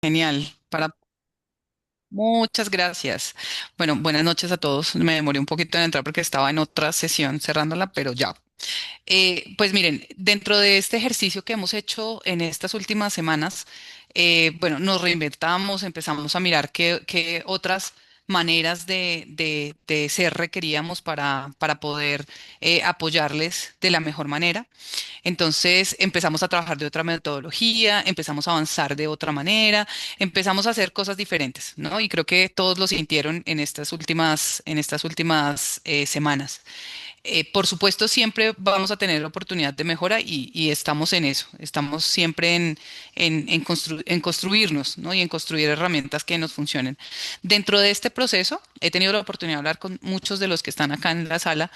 Genial. Muchas gracias. Bueno, buenas noches a todos. Me demoré un poquito en entrar porque estaba en otra sesión cerrándola, pero ya. Pues miren, dentro de este ejercicio que hemos hecho en estas últimas semanas, bueno, nos reinventamos, empezamos a mirar qué otras maneras de ser requeríamos para poder apoyarles de la mejor manera. Entonces empezamos a trabajar de otra metodología, empezamos a avanzar de otra manera, empezamos a hacer cosas diferentes, ¿no? Y creo que todos lo sintieron en estas últimas semanas. Por supuesto, siempre vamos a tener oportunidad de mejora y estamos en eso. Estamos siempre en construirnos, ¿no? Y en construir herramientas que nos funcionen. Dentro de este proceso, he tenido la oportunidad de hablar con muchos de los que están acá en la sala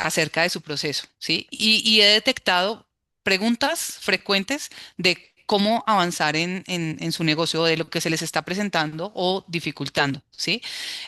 acerca de su proceso, ¿sí? Y he detectado preguntas frecuentes de cómo avanzar en su negocio, de lo que se les está presentando o dificultando, ¿sí?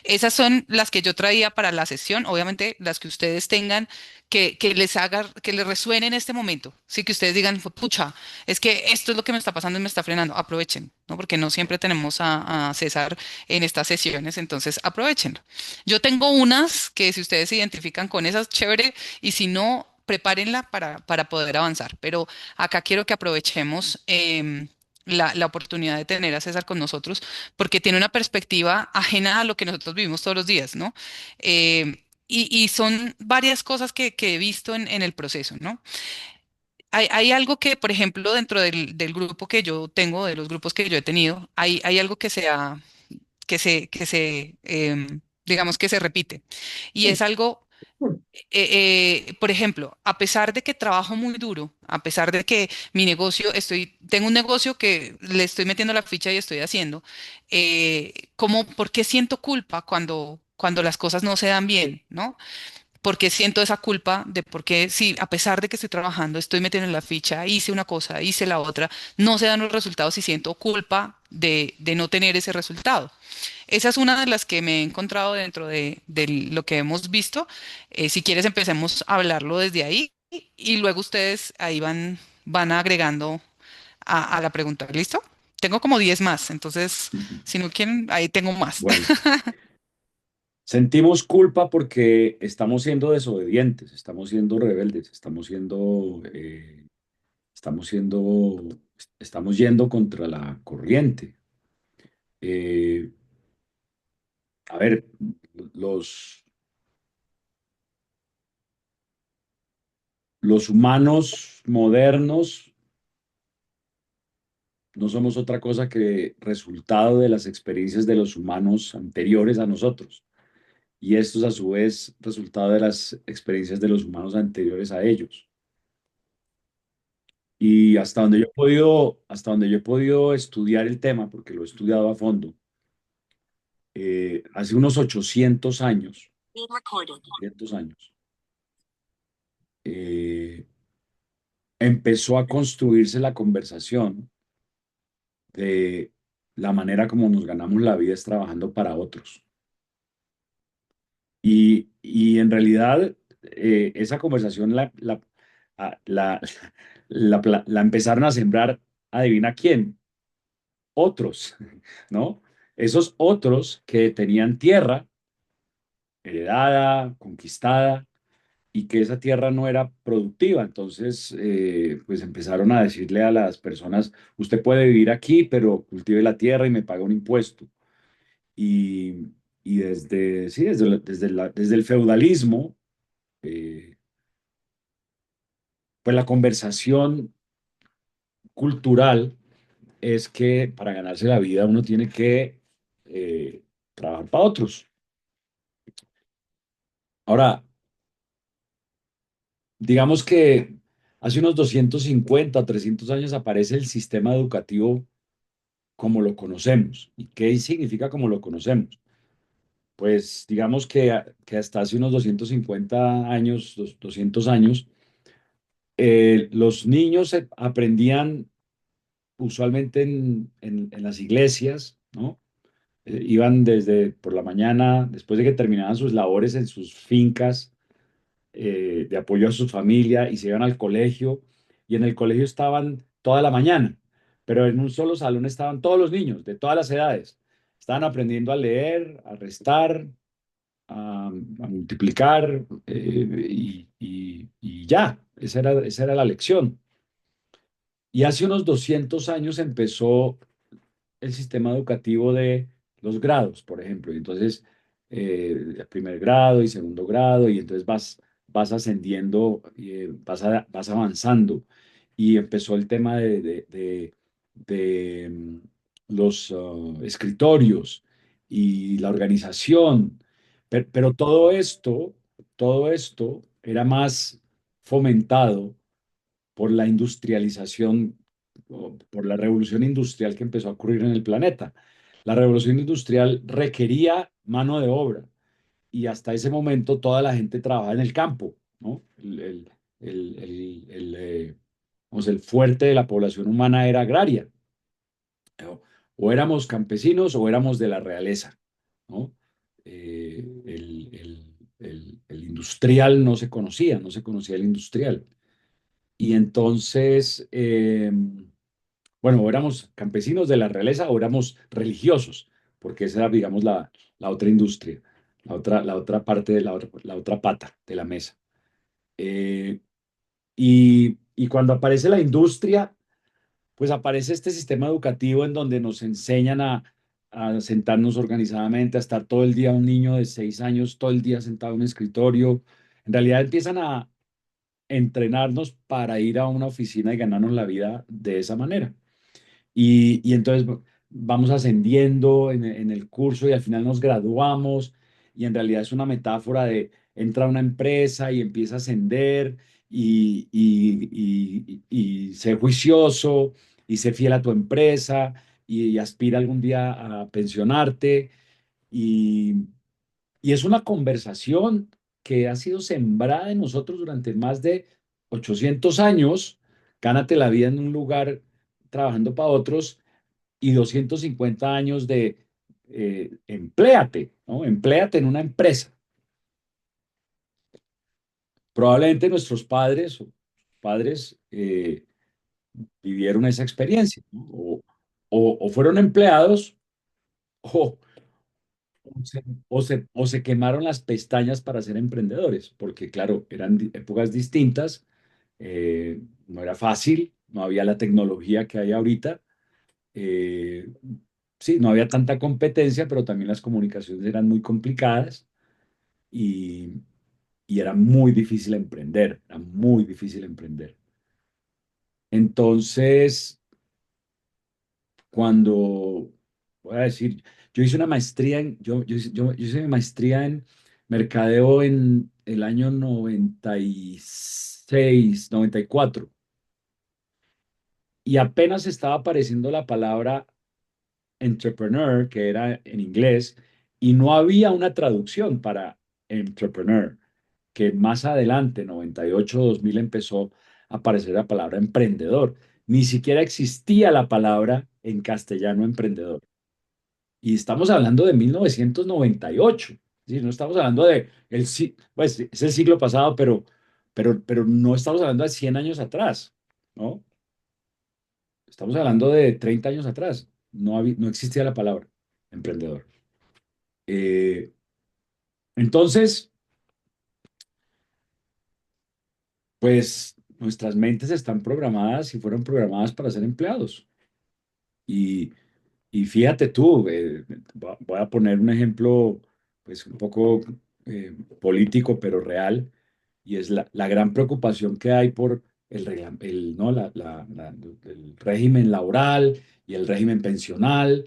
Esas son las que yo traía para la sesión, obviamente las que ustedes tengan que les haga, que les resuene en este momento, sí, que ustedes digan, pucha, es que esto es lo que me está pasando y me está frenando, aprovechen, ¿no? Porque no siempre tenemos a César en estas sesiones, entonces aprovechenlo. Yo tengo unas que si ustedes se identifican con esas, chévere, y si no, prepárenla para poder avanzar, pero acá quiero que aprovechemos. La oportunidad de tener a César con nosotros, porque tiene una perspectiva ajena a lo que nosotros vivimos todos los días, ¿no? Y son varias cosas que he visto en el proceso, ¿no? Hay algo que, por ejemplo, dentro del grupo que yo tengo, de los grupos que yo he tenido, hay algo que se, digamos que se repite. Y es algo por ejemplo, a pesar de que trabajo muy duro, a pesar de que tengo un negocio que le estoy metiendo la ficha y estoy haciendo, ¿por qué siento culpa cuando las cosas no se dan bien, ¿no? Porque siento esa culpa de por qué, si a pesar de que estoy trabajando, estoy metiendo la ficha, hice una cosa, hice la otra, no se dan los resultados y siento culpa de no tener ese resultado. Esa es una de las que me he encontrado dentro de lo que hemos visto. Si quieres, empecemos a hablarlo desde ahí y luego ustedes ahí van agregando a la pregunta. ¿Listo? Tengo como 10 más, entonces, si no quieren, ahí tengo más. Bueno, sentimos culpa porque estamos siendo desobedientes, estamos siendo rebeldes, estamos siendo, estamos yendo contra la corriente. Eh, a ver, los, los humanos modernos no somos otra cosa que resultado de las experiencias de los humanos anteriores a nosotros. Y esto es a su vez resultado de las experiencias de los humanos anteriores a ellos. Y hasta donde yo he podido estudiar el tema, porque lo he estudiado a fondo, hace unos 800 años, eh, empezó a construirse la conversación de la manera como nos ganamos la vida es trabajando para otros. Y en realidad esa conversación a- la, la empezaron a sembrar, adivina quién, otros, ¿no? Esos otros que tenían tierra heredada, conquistada, y que esa tierra no era productiva. Entonces, pues empezaron a decirle a las personas, usted puede vivir aquí, pero cultive la tierra y me paga un impuesto. Y, y sí, desde el feudalismo, eh, pues la conversación cultural es que para ganarse la vida uno tiene que trabajar para otros. Ahora, digamos que hace unos 250 o 300 años aparece el sistema educativo como lo conocemos. ¿Y qué significa como lo conocemos? Pues digamos que hasta hace unos 250 años, 200 años, los niños aprendían usualmente en las iglesias, ¿no? Iban desde por la mañana, después de que terminaban sus labores en sus fincas, de apoyo a su familia y se iban al colegio y en el colegio estaban toda la mañana, pero en un solo salón estaban todos los niños de todas las edades. Estaban aprendiendo a leer, a restar, a multiplicar y ya, esa era la lección. Y hace unos 200 años empezó el sistema educativo de los grados, por ejemplo. Y entonces, primer grado y segundo grado, y entonces vas ascendiendo, vas avanzando. Y empezó el tema de los escritorios y la organización. Pero todo esto era más fomentado por la industrialización, o por la revolución industrial que empezó a ocurrir en el planeta. La revolución industrial requería mano de obra y hasta ese momento toda la gente trabajaba en el campo, ¿no? El fuerte de la población humana era agraria, ¿no? O éramos campesinos o éramos de la realeza, ¿no? El industrial no se conocía el industrial. Y entonces, bueno, o éramos campesinos de la realeza o éramos religiosos, porque esa era, digamos, la otra industria, la otra parte de la otra pata de la mesa. Eh, y cuando aparece la industria, pues aparece este sistema educativo en donde nos enseñan a sentarnos organizadamente, a estar todo el día, un niño de 6 años, todo el día sentado en un escritorio. En realidad empiezan a entrenarnos para ir a una oficina y ganarnos la vida de esa manera. Y entonces vamos ascendiendo en el curso y al final nos graduamos y en realidad es una metáfora de entra a una empresa y empieza a ascender y sé juicioso y sé fiel a tu empresa y aspira algún día a pensionarte y, y es una conversación que ha sido sembrada en nosotros durante más de 800 años. Gánate la vida en un lugar trabajando para otros y 250 años de empléate, ¿no? Empléate en una empresa. Probablemente nuestros padres vivieron esa experiencia, ¿no? O fueron empleados o, o se quemaron las pestañas para ser emprendedores, porque claro, eran épocas distintas, no era fácil, no había la tecnología que hay ahorita, eh, sí, no había tanta competencia, pero también las comunicaciones eran muy complicadas y, y era muy difícil emprender, era muy difícil emprender. Entonces, cuando, voy a decir, yo hice una maestría yo hice mi maestría en mercadeo en el año 96, 94, y apenas estaba apareciendo la palabra entrepreneur, que era en inglés, y no había una traducción para entrepreneur, que más adelante, 98, 2000, empezó a aparecer la palabra emprendedor. Ni siquiera existía la palabra en castellano emprendedor. Y estamos hablando de 1998. ¿Sí? No estamos hablando pues es el siglo pasado, pero no estamos hablando de 100 años atrás, ¿no? Estamos hablando de 30 años atrás. No existía la palabra emprendedor. Eh, entonces, pues nuestras mentes están programadas y fueron programadas para ser empleados. Y, y fíjate tú, voy a poner un ejemplo, pues un poco político, pero real, y es la gran preocupación que hay por ¿no? el régimen laboral y el régimen pensional,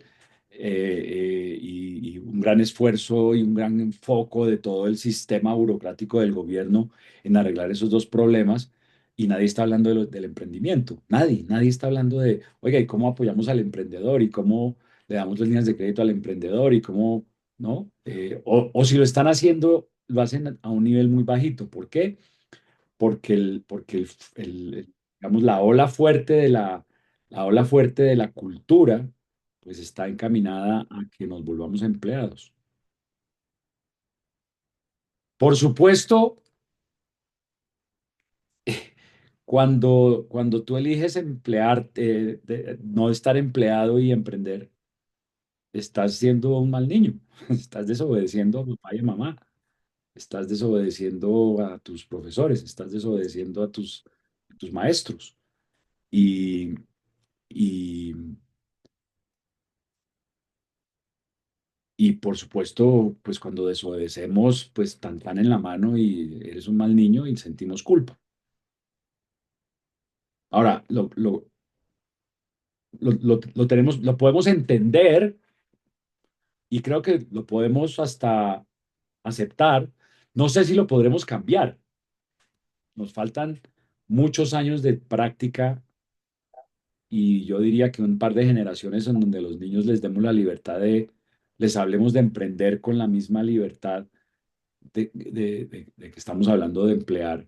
y un gran esfuerzo y un gran foco de todo el sistema burocrático del gobierno en arreglar esos dos problemas. Y nadie está hablando del emprendimiento. Nadie está hablando de, oiga, ¿y cómo apoyamos al emprendedor? ¿Y cómo le damos las líneas de crédito al emprendedor? ¿Y cómo, no? O si lo están haciendo, lo hacen a un nivel muy bajito. ¿Por qué? Digamos, la ola fuerte de la cultura, pues está encaminada a que nos volvamos empleados. Por supuesto, cuando tú eliges emplearte, no estar empleado y emprender, estás siendo un mal niño, estás desobedeciendo a papá y a mamá, estás desobedeciendo a tus profesores, estás desobedeciendo a tus maestros. Y, y, y por supuesto, pues cuando desobedecemos, pues tan en la mano y eres un mal niño y sentimos culpa. Ahora, lo tenemos, lo podemos entender y creo que lo podemos hasta aceptar. No sé si lo podremos cambiar. Nos faltan muchos años de práctica y yo diría que un par de generaciones en donde los niños les demos la libertad les hablemos de emprender con la misma libertad de que estamos hablando de emplear,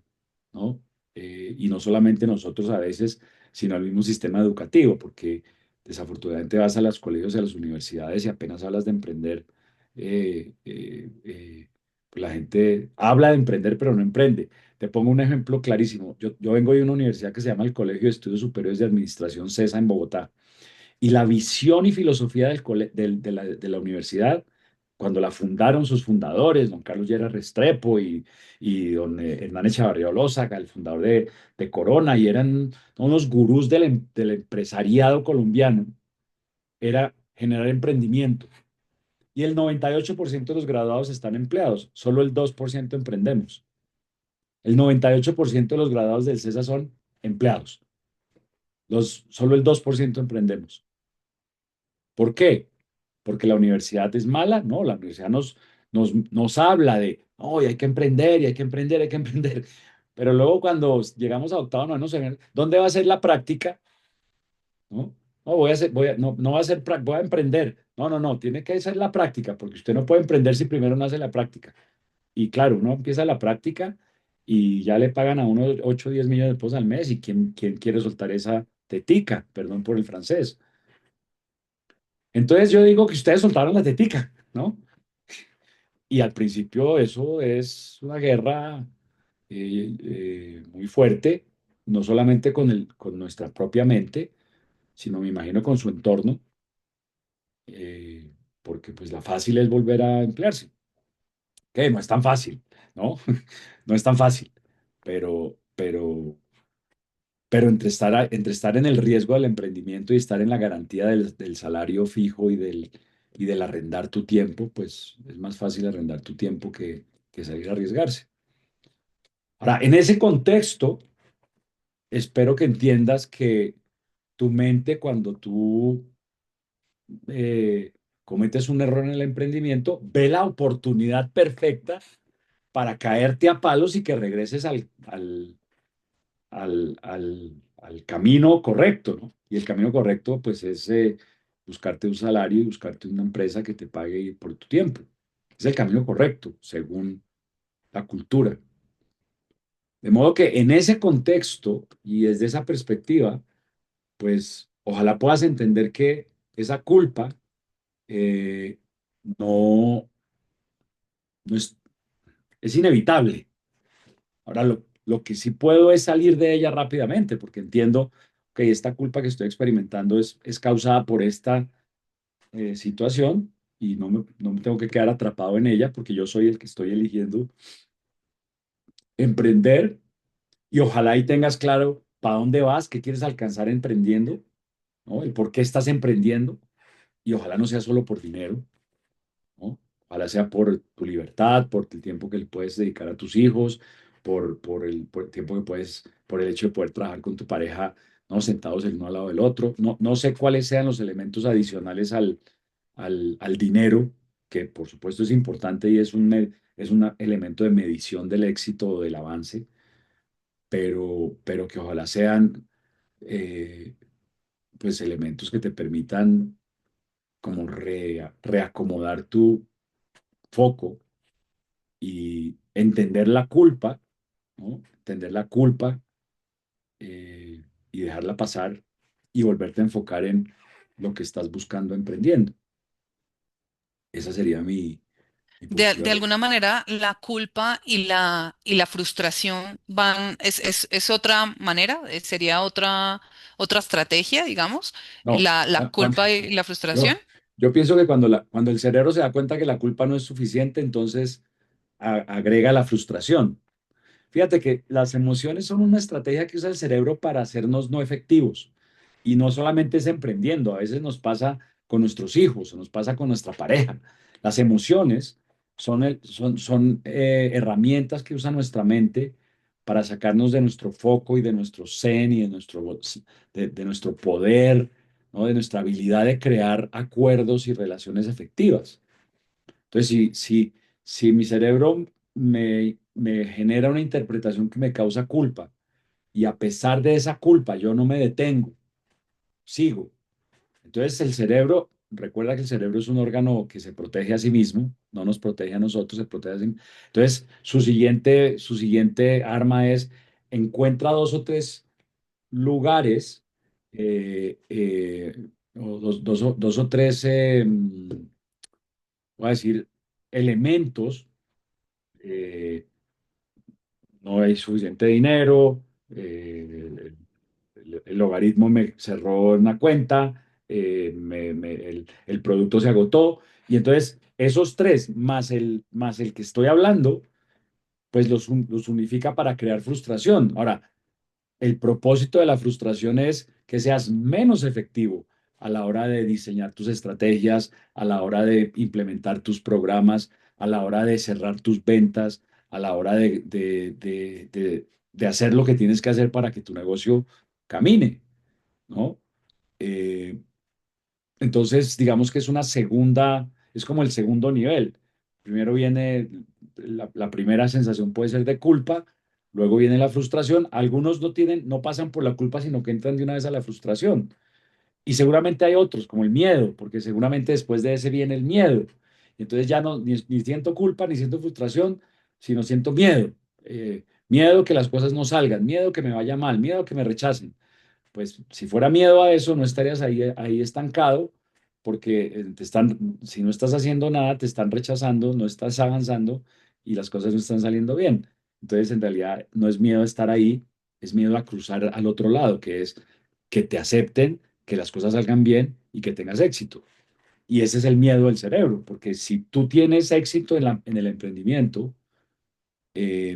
¿no? Y no solamente nosotros a veces, sino el mismo sistema educativo, porque desafortunadamente vas a los colegios y a las universidades y apenas hablas de emprender, pues la gente habla de emprender, pero no emprende. Te pongo un ejemplo clarísimo. Yo vengo de una universidad que se llama el Colegio de Estudios Superiores de Administración CESA en Bogotá. Y la visión y filosofía de la universidad, cuando la fundaron sus fundadores, don Carlos Lleras Restrepo y don Hernán Echavarría Olózaga, el fundador de Corona, y eran unos gurús del empresariado colombiano, era generar emprendimiento. Y el 98% de los graduados están empleados, solo el 2% emprendemos. El 98% de los graduados del CESA son empleados, solo el 2% emprendemos. ¿Por qué? Porque la universidad es mala, no, la universidad nos habla de, hoy hay que emprender y hay que emprender, hay que emprender. Pero luego cuando llegamos a octavo, noveno, ¿dónde va a ser la práctica? ¿No? No, no va a ser, voy a emprender. No, no, no, tiene que ser la práctica, porque usted no puede emprender si primero no hace la práctica. Y claro, uno empieza la práctica y ya le pagan a uno 8 o 10 millones de pesos al mes y quién quiere soltar esa tetica, perdón por el francés. Entonces yo digo que ustedes soltaron la tetica, ¿no? Y al principio eso es una guerra muy fuerte, no solamente con nuestra propia mente, sino me imagino con su entorno, eh, porque pues la fácil es volver a emplearse, que no es tan fácil, ¿no? No es tan fácil, pero entre estar en el riesgo del emprendimiento y estar en la garantía del salario fijo y del arrendar tu tiempo, pues es más fácil arrendar tu tiempo que salir a arriesgarse. Ahora, en ese contexto, espero que entiendas que tu mente, cuando tú eh, cometes un error en el emprendimiento, ve la oportunidad perfecta para caerte a palos y que regreses al camino correcto, ¿no? Y el camino correcto, pues, es buscarte un salario y buscarte una empresa que te pague por tu tiempo. Es el camino correcto, según la cultura. De modo que en ese contexto y desde esa perspectiva, pues, ojalá puedas entender que esa culpa eh, no, no es inevitable. Ahora, lo que sí puedo es salir de ella rápidamente, porque entiendo que esta culpa que estoy experimentando es causada por esta situación y no me tengo que quedar atrapado en ella, porque yo soy el que estoy eligiendo emprender y ojalá ahí tengas claro para dónde vas, qué quieres alcanzar emprendiendo, ¿no? El por qué estás emprendiendo y ojalá no sea solo por dinero, ¿no? Ojalá sea por tu libertad, por el tiempo que le puedes dedicar a tus hijos, por el tiempo que puedes, por el hecho de poder trabajar con tu pareja, ¿no? Sentados el uno al lado del otro. No sé cuáles sean los elementos adicionales al dinero, que por supuesto es importante y es un elemento de medición del éxito o del avance, pero que ojalá sean eh, pues elementos que te permitan como reacomodar tu foco y entender la culpa, ¿no? Entender la culpa eh, y dejarla pasar y volverte a enfocar en lo que estás buscando emprendiendo. Esa sería De impulsivamente. alguna manera, la culpa y la frustración van, es otra manera, sería otra estrategia, digamos, No, la culpa y la frustración. yo, yo pienso que cuando el cerebro se da cuenta que la culpa no es suficiente, entonces agrega la frustración. Fíjate que las emociones son una estrategia que usa el cerebro para hacernos no efectivos. Y no solamente es emprendiendo, a veces nos pasa con nuestros hijos, o nos pasa con nuestra pareja. Las emociones son herramientas que usa nuestra mente para sacarnos de nuestro foco y de nuestro zen y de nuestro poder, ¿no? De nuestra habilidad de crear acuerdos y relaciones efectivas. Entonces, si mi cerebro me genera una interpretación que me causa culpa y a pesar de esa culpa yo no me detengo, sigo. Entonces el cerebro, recuerda que el cerebro es un órgano que se protege a sí mismo, no nos protege a nosotros, se protege a sí mismo. Entonces su siguiente arma es encuentra dos o tres lugares, o dos o tres, voy a decir, elementos. eh, no hay suficiente dinero, el logaritmo me cerró una cuenta, el producto se agotó, y entonces esos tres más el que estoy hablando, pues los unifica para crear frustración. Ahora, el propósito de la frustración es que seas menos efectivo a la hora de diseñar tus estrategias, a la hora de implementar tus programas, a la hora de cerrar tus ventas, a la hora de hacer lo que tienes que hacer para que tu negocio camine, ¿no? Eh, entonces, digamos que es como el segundo nivel. Primero viene la primera sensación puede ser de culpa, luego viene la frustración. Algunos no pasan por la culpa, sino que entran de una vez a la frustración. Y seguramente hay otros, como el miedo, porque seguramente después de ese viene el miedo. Y entonces ya no, ni siento culpa, ni siento frustración, sino siento miedo. Miedo que las cosas no salgan, miedo que me vaya mal, miedo que me rechacen. Pues si fuera miedo a eso, no estarías ahí estancado, porque si no estás haciendo nada, te están rechazando, no estás avanzando y las cosas no están saliendo bien. Entonces, en realidad, no es miedo a estar ahí, es miedo a cruzar al otro lado, que es que te acepten, que las cosas salgan bien y que tengas éxito. Y ese es el miedo del cerebro, porque si tú tienes éxito en el emprendimiento,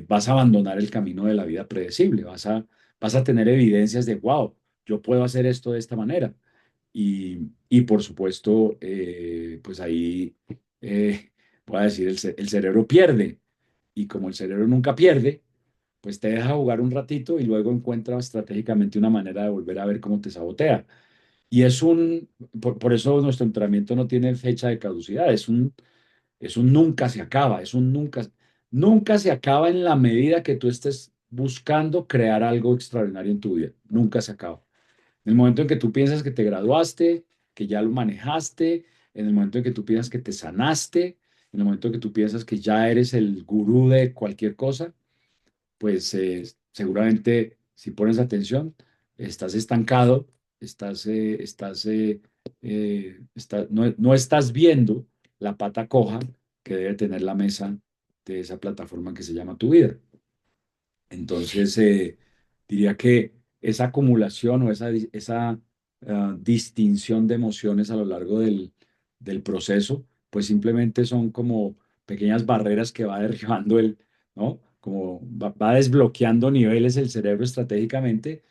vas a abandonar el camino de la vida predecible, vas a tener evidencias de, wow, yo puedo hacer esto de esta manera. Y por supuesto, pues ahí, voy a decir, el cerebro pierde. Y como el cerebro nunca pierde, pues te deja jugar un ratito y luego encuentra estratégicamente una manera de volver a ver cómo te sabotea. Y por eso nuestro entrenamiento no tiene fecha de caducidad, es un nunca se acaba, nunca se acaba en la medida que tú estés buscando crear algo extraordinario en tu vida. Nunca se acaba. En el momento en que tú piensas que te graduaste, que ya lo manejaste, en el momento en que tú piensas que te sanaste, en el momento en que tú piensas que ya eres el gurú de cualquier cosa, pues seguramente si pones atención, estás estancado, no estás viendo la pata coja que debe tener la mesa de esa plataforma que se llama tu vida. Entonces, diría que esa acumulación o esa distinción de emociones a lo largo del proceso, pues simplemente son como pequeñas barreras que va derribando ¿no? Como va desbloqueando niveles el cerebro estratégicamente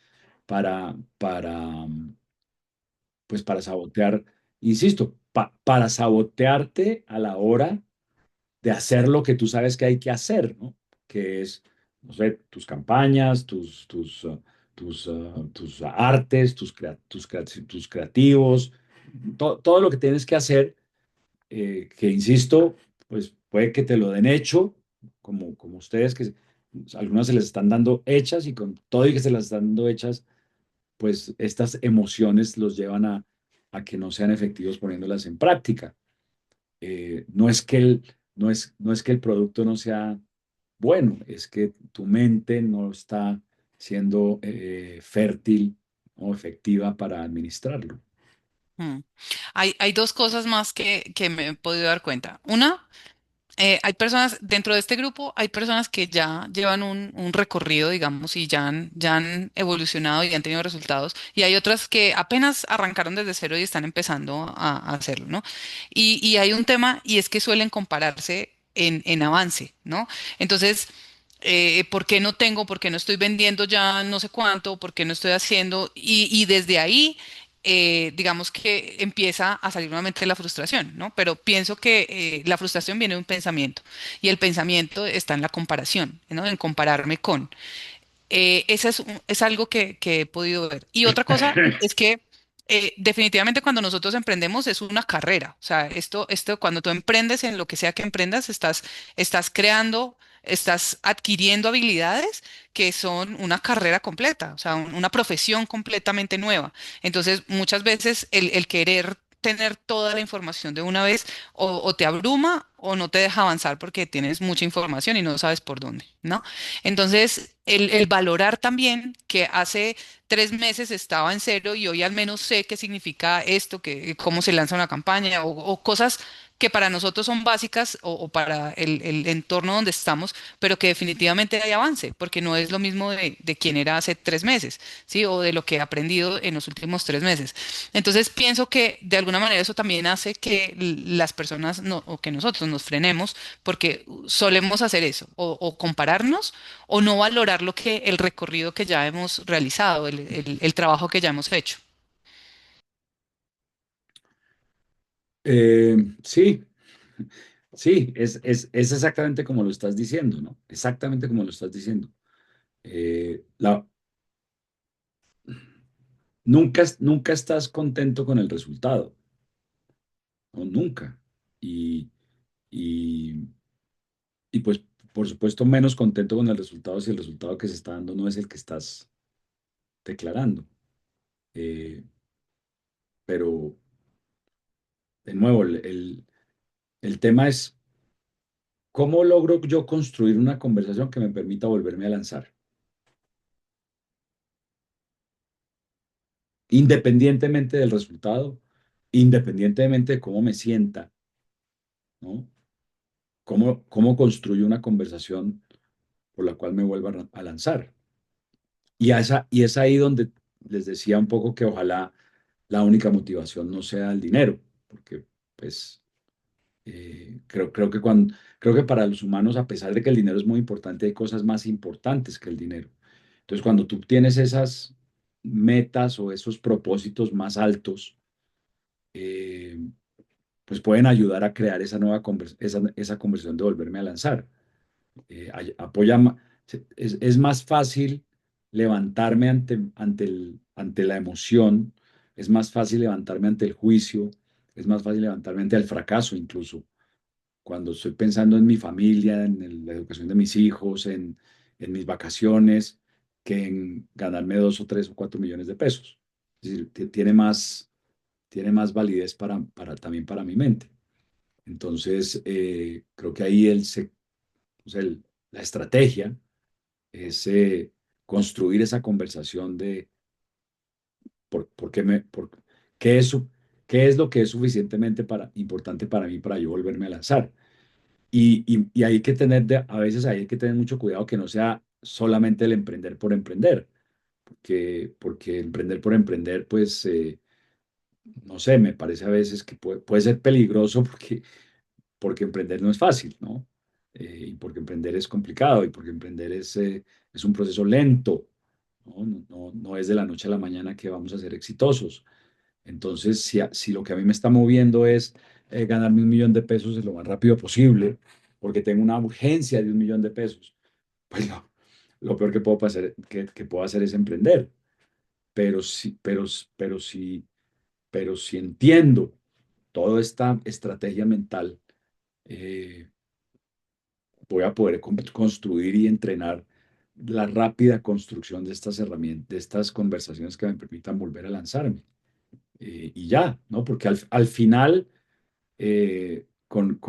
pues para sabotear, insisto, para sabotearte a la hora de hacer lo que tú sabes que hay que hacer, ¿no? Que es, no sé, tus campañas, tus artes, tus creativos, todo lo que tienes que hacer, que insisto, pues puede que te lo den hecho, como ustedes, que algunas se les están dando hechas y con todo y que se las están dando hechas, pues estas emociones los llevan a que no sean efectivos poniéndolas en práctica. No es que el producto no sea bueno, es que tu mente no está siendo fértil o efectiva para administrarlo. Mm. Hay dos cosas más que me he podido dar cuenta. Una, Hay personas, dentro de este grupo, hay personas que ya llevan un recorrido, digamos, y ya han evolucionado y han tenido resultados, y hay otras que apenas arrancaron desde cero y están empezando a hacerlo, ¿no? Y hay un tema, y es que suelen compararse en avance, ¿no? Entonces, ¿por qué no tengo? ¿Por qué no estoy vendiendo ya no sé cuánto? ¿Por qué no estoy haciendo? Y desde ahí digamos que empieza a salir nuevamente la frustración, ¿no? Pero pienso que la frustración viene de un pensamiento y el pensamiento está en la comparación, ¿no? En compararme con. Esa es algo que he podido ver. Y otra cosa es que definitivamente cuando nosotros emprendemos es una carrera. O sea, cuando tú emprendes en lo que sea que emprendas, estás creando, estás adquiriendo habilidades que son una carrera completa, o sea, una profesión completamente nueva. Entonces, muchas veces el querer tener toda la información de una vez o te abruma o no te deja avanzar porque tienes mucha información y no sabes por dónde, ¿no? Entonces, el valorar también que hace 3 meses estaba en cero y hoy al menos sé qué significa esto, cómo se lanza una campaña o cosas que para nosotros son básicas o para el entorno donde estamos, pero que definitivamente hay avance, porque no es lo mismo de quién era hace 3 meses, ¿sí? O de lo que he aprendido en los últimos 3 meses. Entonces pienso que de alguna manera eso también hace que las personas o que nosotros nos frenemos porque solemos hacer eso, o compararnos o no valorar el recorrido que ya hemos realizado, el trabajo que ya hemos hecho. Sí, sí, es exactamente como lo estás diciendo, ¿no? Exactamente como lo estás diciendo. Eh, la, nunca estás contento con el resultado, ¿no? Nunca. Y, y, y pues, por supuesto, menos contento con el resultado si el resultado que se está dando no es el que estás declarando. Eh, pero, de nuevo, el tema es, ¿cómo logro yo construir una conversación que me permita volverme a lanzar? Independientemente del resultado, independientemente de cómo me sienta, ¿no? ¿Cómo construyo una conversación por la cual me vuelva a lanzar? Y es ahí donde les decía un poco que ojalá la única motivación no sea el dinero, porque pues creo que para los humanos, a pesar de que el dinero es muy importante, hay cosas más importantes que el dinero. Entonces, cuando tú tienes esas metas o esos propósitos más altos, eh, pues pueden ayudar a crear esa esa conversión de volverme a lanzar. Apoya, es más fácil levantarme ante la emoción, es más fácil levantarme ante el juicio, es más fácil levantarme ante el fracaso incluso, cuando estoy pensando en mi familia, en la educación de mis hijos, en mis vacaciones, que en ganarme 2 o 3 o 4 millones de pesos. Es decir, tiene más validez también para mi mente. Entonces, creo que ahí o sea, la estrategia es construir esa conversación de por qué qué es, qué es lo que es suficientemente importante para mí para yo volverme a lanzar. Y hay que a veces hay que tener mucho cuidado que no sea solamente el emprender por emprender, porque emprender por emprender, pues, no sé, me parece a veces que puede ser peligroso porque emprender no es fácil, ¿no? Y porque emprender es complicado y porque emprender es un proceso lento, ¿no? No es de la noche a la mañana que vamos a ser exitosos. Entonces, si lo que a mí me está moviendo es ganarme 1 millón de pesos lo más rápido posible, porque tengo una urgencia de 1 millón de pesos, pues lo peor que que puedo hacer es emprender. Pero sí, pero si entiendo toda esta estrategia mental, eh, voy a poder construir y entrenar la rápida construcción de estas herramientas, de estas conversaciones que me permitan volver a lanzarme. Y ya, ¿no? Porque al final, con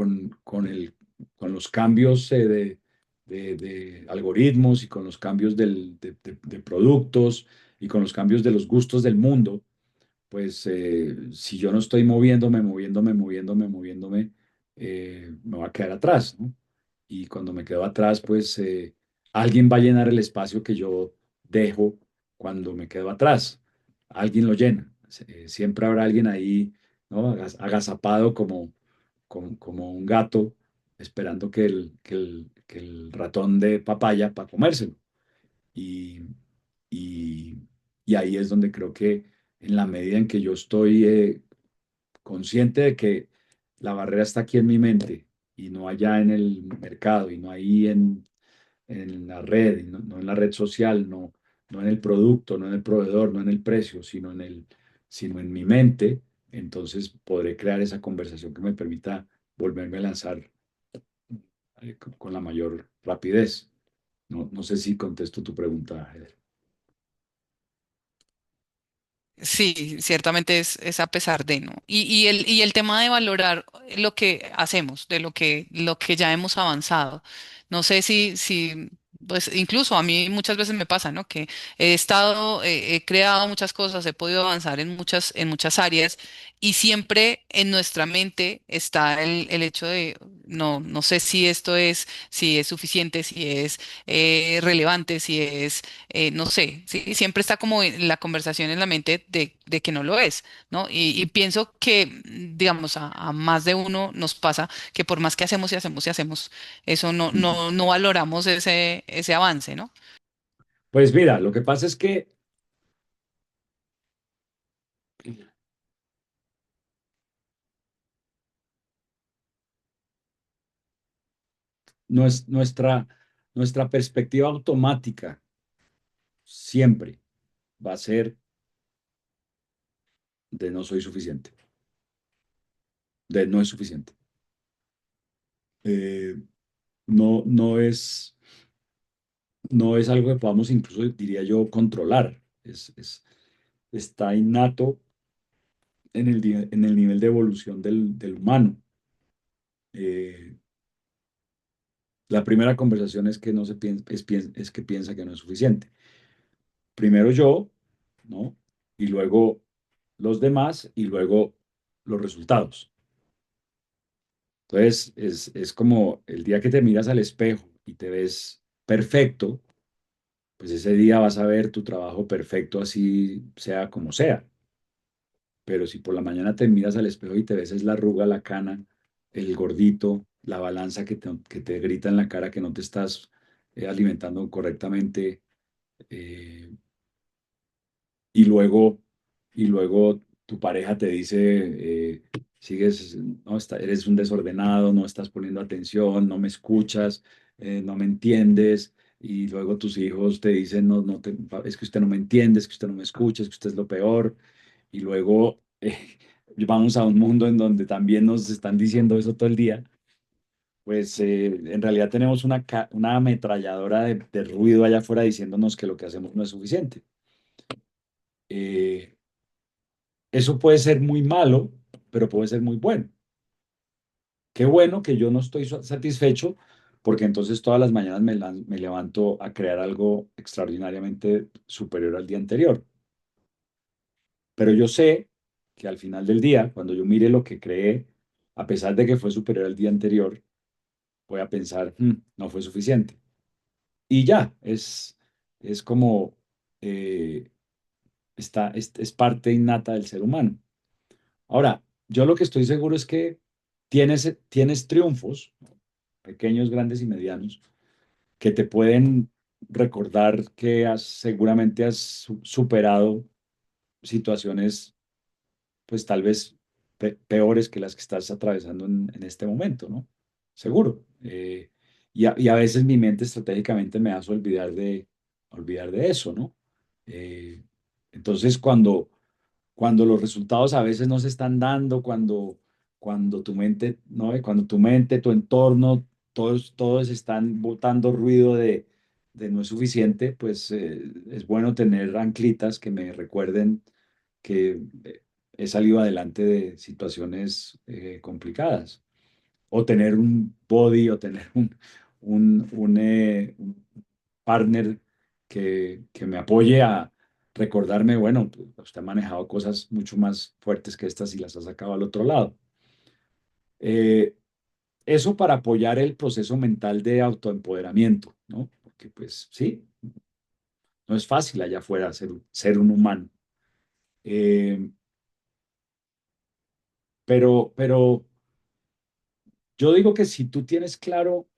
los cambios de algoritmos y con los cambios de productos y con los cambios de los gustos del mundo, pues si yo no estoy moviéndome, me voy a quedar atrás, ¿no? Y cuando me quedo atrás, pues alguien va a llenar el espacio que yo dejo cuando me quedo atrás. Alguien lo llena. Siempre habrá alguien ahí, ¿no? Agazapado como un gato, esperando que el ratón de papaya para comérselo. Y, y, y ahí es donde creo que en la medida en que yo estoy consciente de que la barrera está aquí en mi mente y no allá en el mercado y no ahí en la red, y no en la red social, no en el producto, no en el proveedor, no en el precio, sino en mi mente, entonces podré crear esa conversación que me permita volverme a lanzar con la mayor rapidez. No sé si contesto tu pregunta, Eder. Sí, ciertamente es a pesar de, ¿no? Y el tema de valorar lo que hacemos, de lo que ya hemos avanzado. No sé si, pues incluso a mí muchas veces me pasa, ¿no? Que he creado muchas cosas, he podido avanzar en muchas áreas y siempre en nuestra mente está el hecho de, no sé si es suficiente, si es relevante, si es no sé, ¿sí? Siempre está como la conversación en la mente de que no lo es, ¿no? Y pienso que, digamos, a más de uno nos pasa que por más que hacemos y hacemos y hacemos, eso no valoramos ese avance, ¿no? Pues mira, lo que pasa es que nuestra perspectiva automática siempre va a ser de no soy suficiente, de no es suficiente. Eh, no es algo que podamos incluso, diría yo, controlar. Está innato en el nivel de evolución del humano. Eh, la primera conversación es que no se piensa, es que piensa que no es suficiente. Primero yo, ¿no? Y luego los demás y luego los resultados. Entonces, es como el día que te miras al espejo y te ves perfecto, pues ese día vas a ver tu trabajo perfecto así sea como sea. Pero si por la mañana te miras al espejo y te ves es la arruga, la cana, el gordito, la balanza que te grita en la cara que no te estás alimentando correctamente, eh, y luego, y luego tu pareja te dice, sigues, no, eres un desordenado, no estás poniendo atención, no me escuchas, no me entiendes, y luego tus hijos te dicen, no, es que usted no me entiende, es que usted no me escucha, es que usted es lo peor, y luego vamos a un mundo en donde también nos están diciendo eso todo el día. Pues en realidad tenemos una ametralladora de ruido allá afuera diciéndonos que lo que hacemos no es suficiente. Eh, Eso puede ser muy malo, pero puede ser muy bueno. Qué bueno que yo no estoy satisfecho porque entonces todas las mañanas me levanto a crear algo extraordinariamente superior al día anterior. Pero yo sé que al final del día, cuando yo mire lo que creé, a pesar de que fue superior al día anterior, voy a pensar, no fue suficiente." Y ya, es como, eh, es parte innata del ser humano. Ahora, yo lo que estoy seguro es que tienes triunfos, pequeños, grandes y medianos, que te pueden recordar que seguramente has superado situaciones, pues tal vez peores que las que estás atravesando en este momento, ¿no? Seguro. Y a veces mi mente estratégicamente me hace olvidar de eso, ¿no? Eh, entonces, cuando los resultados a veces no se están dando, cuando tu mente, ¿no? Cuando tu mente, tu entorno, todos están botando ruido de no es suficiente, pues es bueno tener anclitas que me recuerden que he salido adelante de situaciones complicadas. O tener un body o tener un partner que me apoye a recordarme, bueno, pues, usted ha manejado cosas mucho más fuertes que estas y las ha sacado al otro lado. Eh, eso para apoyar el proceso mental de autoempoderamiento, ¿no? Porque pues sí, no es fácil allá afuera ser un humano. Eh, pero yo digo que si tú tienes claro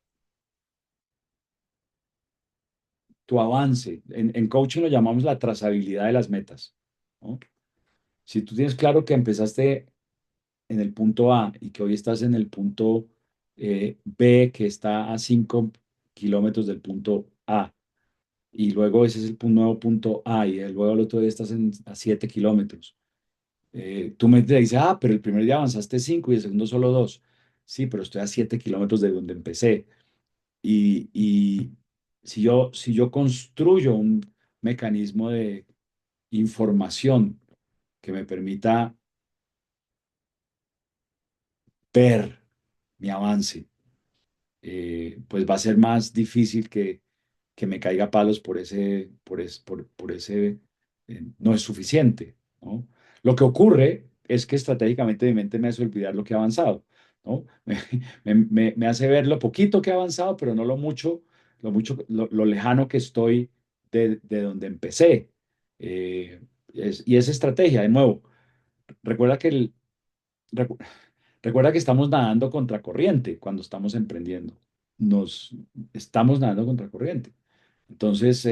tu avance, en coaching lo llamamos la trazabilidad de las metas, ¿no? Si tú tienes claro que empezaste en el punto A y que hoy estás en el punto B, que está a 5 kilómetros del punto A, y luego ese es el nuevo punto A, y luego el otro día estás a 7 kilómetros. Tu mente dice, ah, pero el primer día avanzaste 5 y el segundo solo 2. Sí, pero estoy a 7 kilómetros de donde empecé. Y si yo construyo un mecanismo de información que me permita ver mi avance, pues va a ser más difícil que me caiga a palos por ese, no es suficiente, ¿no? Lo que ocurre es que estratégicamente mi mente me hace olvidar lo que ha avanzado, ¿no? Me hace ver lo poquito que ha avanzado, pero no lo lejano que estoy de donde empecé. Y es estrategia, de nuevo, recuerda que recu- recuerda que estamos nadando contra corriente cuando estamos emprendiendo. Nos estamos nadando contra corriente. Entonces,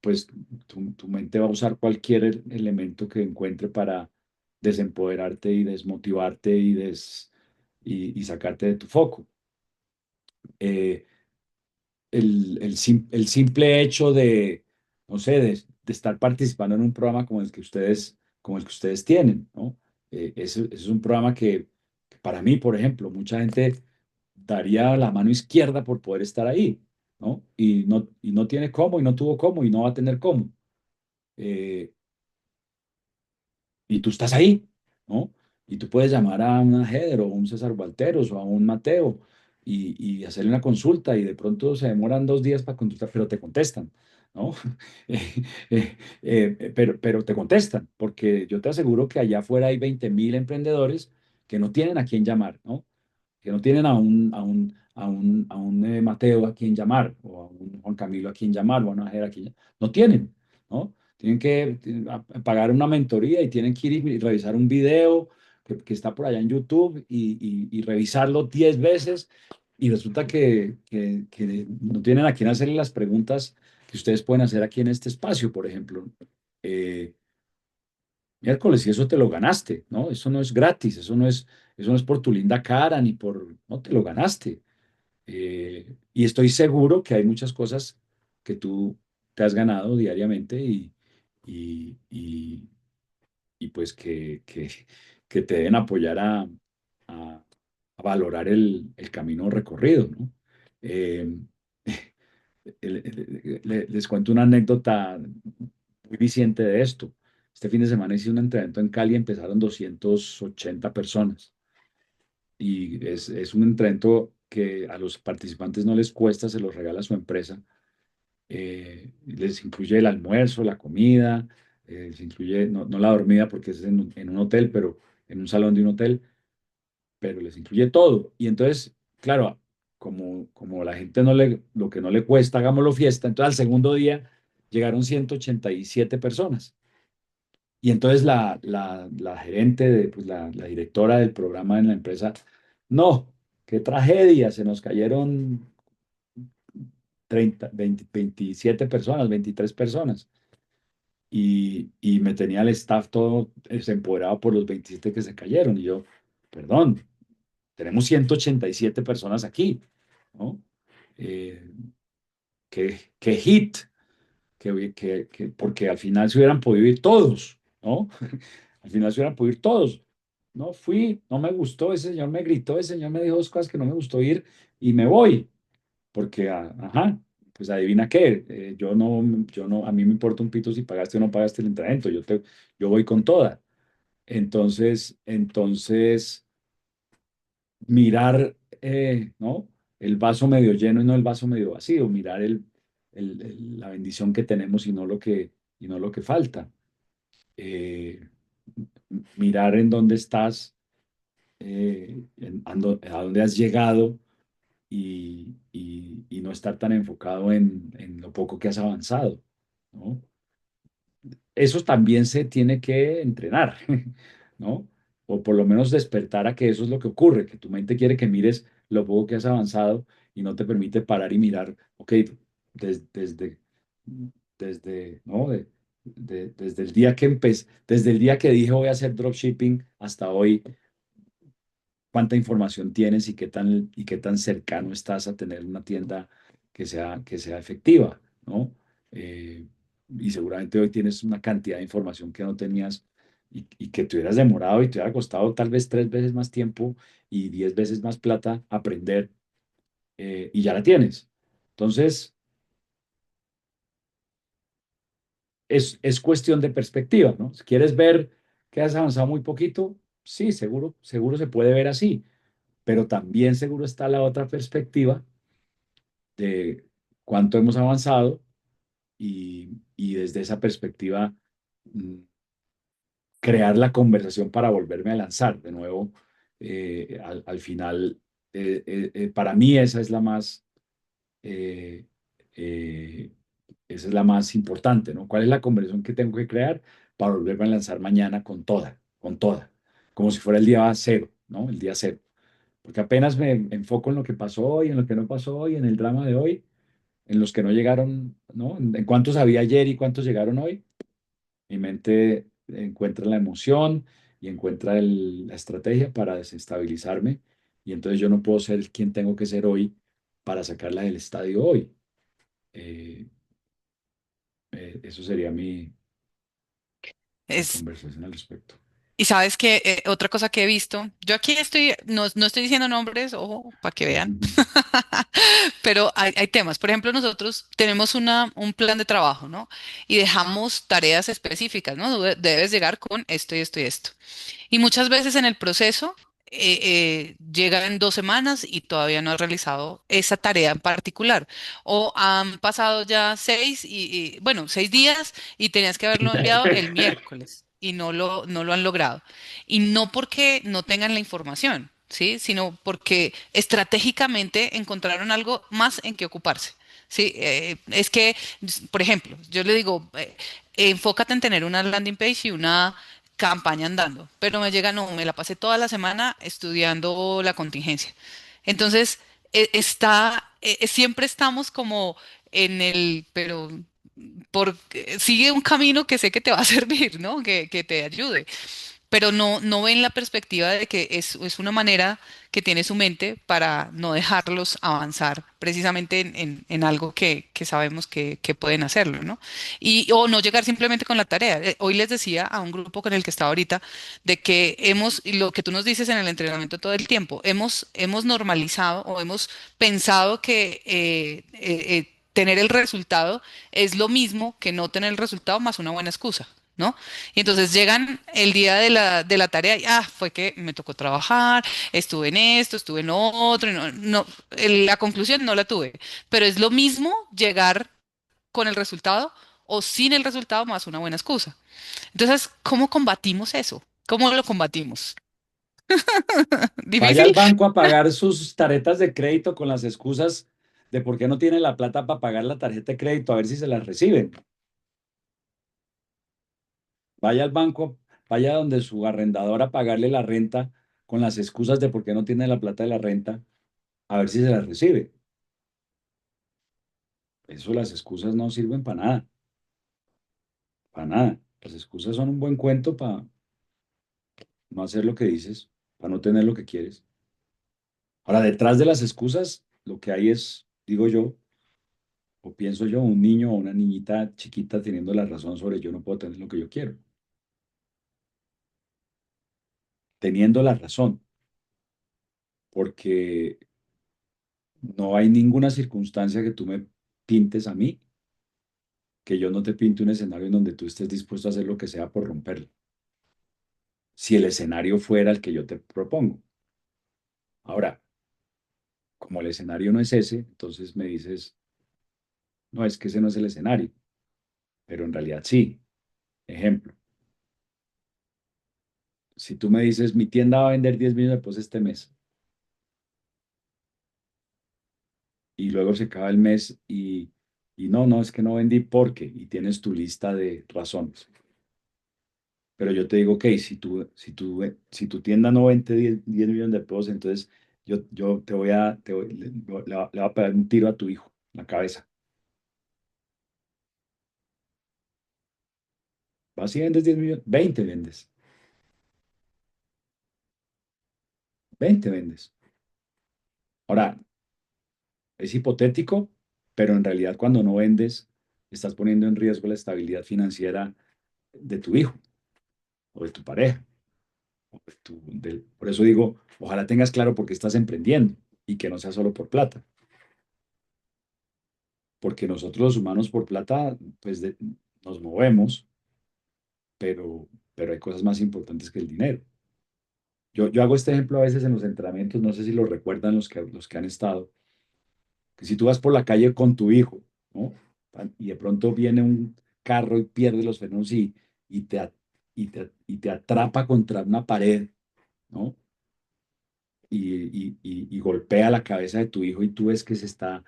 pues tu mente va a usar cualquier elemento que encuentre para desempoderarte y desmotivarte y sacarte de tu foco. Eh, el simple hecho de, no sé, de estar participando en un programa como el que ustedes tienen, ¿no? Ese es un programa que para mí, por ejemplo, mucha gente daría la mano izquierda por poder estar ahí, ¿no? Y no tiene cómo, y no tuvo cómo, y no va a tener cómo. Eh, y tú estás ahí, ¿no? Y tú puedes llamar a una Heather o un César Walteros o a un Mateo y hacerle una consulta y de pronto se demoran 2 días para contestar, pero te contestan, ¿no? Pero te contestan, porque yo te aseguro que allá afuera hay 20.000 emprendedores que no tienen a quién llamar, ¿no? Que no tienen a un Mateo a quien llamar, o a un Juan Camilo a quien llamar, o a una Jera a quien llamar. No tienen, ¿no? Tienen que pagar una mentoría y tienen que ir y revisar un video que está por allá en YouTube y revisarlo 10 veces y resulta que no tienen a quién hacerle las preguntas que ustedes pueden hacer aquí en este espacio, por ejemplo. Eh, Miércoles, y eso te lo ganaste, ¿no? Eso no es gratis, eso no es por tu linda cara ni por, no te lo ganaste. Y estoy seguro que hay muchas cosas que tú te has ganado diariamente y, y- y pues que te deben apoyar a- a valorar el camino recorrido, ¿no? Eh, les cuento una anécdota muy viciente de esto. Este fin de semana hice un entrenamiento en Cali, empezaron 280 personas y es un entrenamiento que a los participantes no les cuesta, se los regala su empresa. Les incluye el almuerzo, la comida, les incluye, no la dormida porque es en un hotel, pero en un salón de un hotel, pero les incluye todo. Y entonces, claro, como la gente lo que no le cuesta, hagámoslo fiesta, entonces al segundo día llegaron 187 personas. Y entonces la gerente, pues la directora del programa en la empresa, no, qué tragedia, se nos cayeron 30 20 27 personas, 23 personas. Y me tenía el staff todo desempoderado por los 27 que se cayeron. Y yo, perdón, tenemos 187 personas aquí, ¿no? Eh, qué hit, porque al final se hubieran podido ir todos, ¿no? Al final se hubieran podido ir todos. No fui, no me gustó, ese señor me gritó, ese señor me dijo dos cosas que no me gustó ir y me voy, porque, ajá, pues adivina qué, yo no, a mí me importa un pito si pagaste o no pagaste el entrenamiento, yo voy con toda. Entonces, mirar, ¿no? El vaso medio lleno y no el vaso medio vacío, mirar la bendición que tenemos y no lo que falta. Eh, Mirar en dónde estás a dónde has llegado y no estar tan enfocado en lo poco que has avanzado, ¿no? Eso también se tiene que entrenar, ¿no? O por lo menos despertar a que eso es lo que ocurre, que tu mente quiere que mires lo poco que has avanzado y no te permite parar y mirar, ok, desde, ¿no? Desde el día que desde el día que dije voy a hacer dropshipping hasta hoy, cuánta información tienes y qué tan cercano estás a tener una tienda que sea efectiva, ¿no? Eh, y seguramente hoy tienes una cantidad de información que no tenías y que te hubieras demorado y te hubiera costado tal vez 3 veces más tiempo y 10 veces más plata aprender y ya la tienes. Entonces, es cuestión de perspectiva, ¿no? Si quieres ver que has avanzado muy poquito, sí, seguro, seguro se puede ver así, pero también seguro está la otra perspectiva de cuánto hemos avanzado y desde esa perspectiva mm, crear la conversación para volverme a lanzar de nuevo. Al final, para mí eh, eh, esa es la más importante, ¿no? ¿Cuál es la conversación que tengo que crear para volverme a lanzar mañana con toda, como si fuera el día cero, ¿no? El día cero. Porque apenas me enfoco en lo que pasó hoy, en lo que no pasó hoy, en el drama de hoy, en los que no llegaron, ¿no? En cuántos había ayer y cuántos llegaron hoy. Mi mente encuentra la emoción y encuentra la estrategia para desestabilizarme y entonces yo no puedo ser quien tengo que ser hoy para sacarla del estadio hoy. Eh, Eso sería mi Es, conversación al respecto. y sabes que otra cosa que he visto, yo aquí estoy, no estoy diciendo nombres, ojo, para que vean, pero hay temas. Por ejemplo, nosotros tenemos un plan de trabajo, ¿no? Y dejamos tareas específicas, ¿no? Debes llegar con esto y esto y esto. Y muchas veces en el proceso llega en 2 semanas y todavía no has realizado esa tarea en particular. O han pasado ya bueno, 6 días y tenías que haberlo enviado el miércoles y no lo han logrado. Y no porque no tengan la información, ¿sí? Sino porque estratégicamente encontraron algo más en que ocuparse. Sí, es que, por ejemplo, yo le digo, enfócate en tener una landing page y una campaña andando, pero me llega, no, me la pasé toda la semana estudiando la contingencia. Entonces, siempre estamos como en pero sigue un camino que sé que te va a servir, ¿no? Que te ayude, pero no ven la perspectiva de que es una manera que tiene su mente para no dejarlos avanzar precisamente en algo que sabemos que pueden hacerlo, ¿no? O no llegar simplemente con la tarea. Hoy les decía a un grupo con el que estaba ahorita de que y lo que tú nos dices en el entrenamiento todo el tiempo, hemos normalizado o hemos pensado que tener el resultado es lo mismo que no tener el resultado más una buena excusa. ¿No? Y entonces llegan el día de la tarea y, fue que me tocó trabajar, estuve en esto, estuve en lo otro, y la conclusión no la tuve, pero es lo mismo llegar con el resultado o sin el resultado más una buena excusa. Entonces, ¿cómo combatimos eso? ¿Cómo lo combatimos? Vaya ¿Difícil? al banco a pagar sus tarjetas de crédito con las excusas de por qué no tiene la plata para pagar la tarjeta de crédito, a ver si se las reciben. Vaya al banco, vaya donde su arrendador a pagarle la renta con las excusas de por qué no tiene la plata de la renta, a ver si se la recibe. Eso, las excusas no sirven para nada, para nada. Las excusas son un buen cuento para no hacer lo que dices, para no tener lo que quieres. Ahora, detrás de las excusas, lo que hay es, digo yo, o pienso yo, un niño o una niñita chiquita teniendo la razón sobre yo no puedo tener lo que yo quiero, teniendo la razón, porque no hay ninguna circunstancia que tú me pintes a mí, que yo no te pinte un escenario en donde tú estés dispuesto a hacer lo que sea por romperlo, si el escenario fuera el que yo te propongo. Ahora, como el escenario no es ese, entonces me dices, no, es que ese no es el escenario, pero en realidad sí. Ejemplo, si tú me dices, mi tienda va a vender 10 millones de pesos este mes, y luego se acaba el mes y no, no, es que no vendí porque, y tienes tu lista de razones. Pero yo te digo, ok, si tu tienda no vende 10 millones de pesos, entonces yo le voy a pegar un tiro a tu hijo en la cabeza. Vas y vendes 10 millones, 20 vendes, 20 vendes. Ahora, es hipotético, pero en realidad cuando no vendes, estás poniendo en riesgo la estabilidad financiera de tu hijo o de tu pareja. Por eso digo, ojalá tengas claro por qué estás emprendiendo y que no sea solo por plata, porque nosotros los humanos por plata, pues nos movemos, pero hay cosas más importantes que el dinero. Yo hago este ejemplo a veces en los entrenamientos, no sé si lo recuerdan los que han estado, que si tú vas por la calle con tu hijo, ¿no? Y de pronto viene un carro y pierde los frenos y y te atrapa contra una pared, ¿no? Y golpea la cabeza de tu hijo y tú ves que se está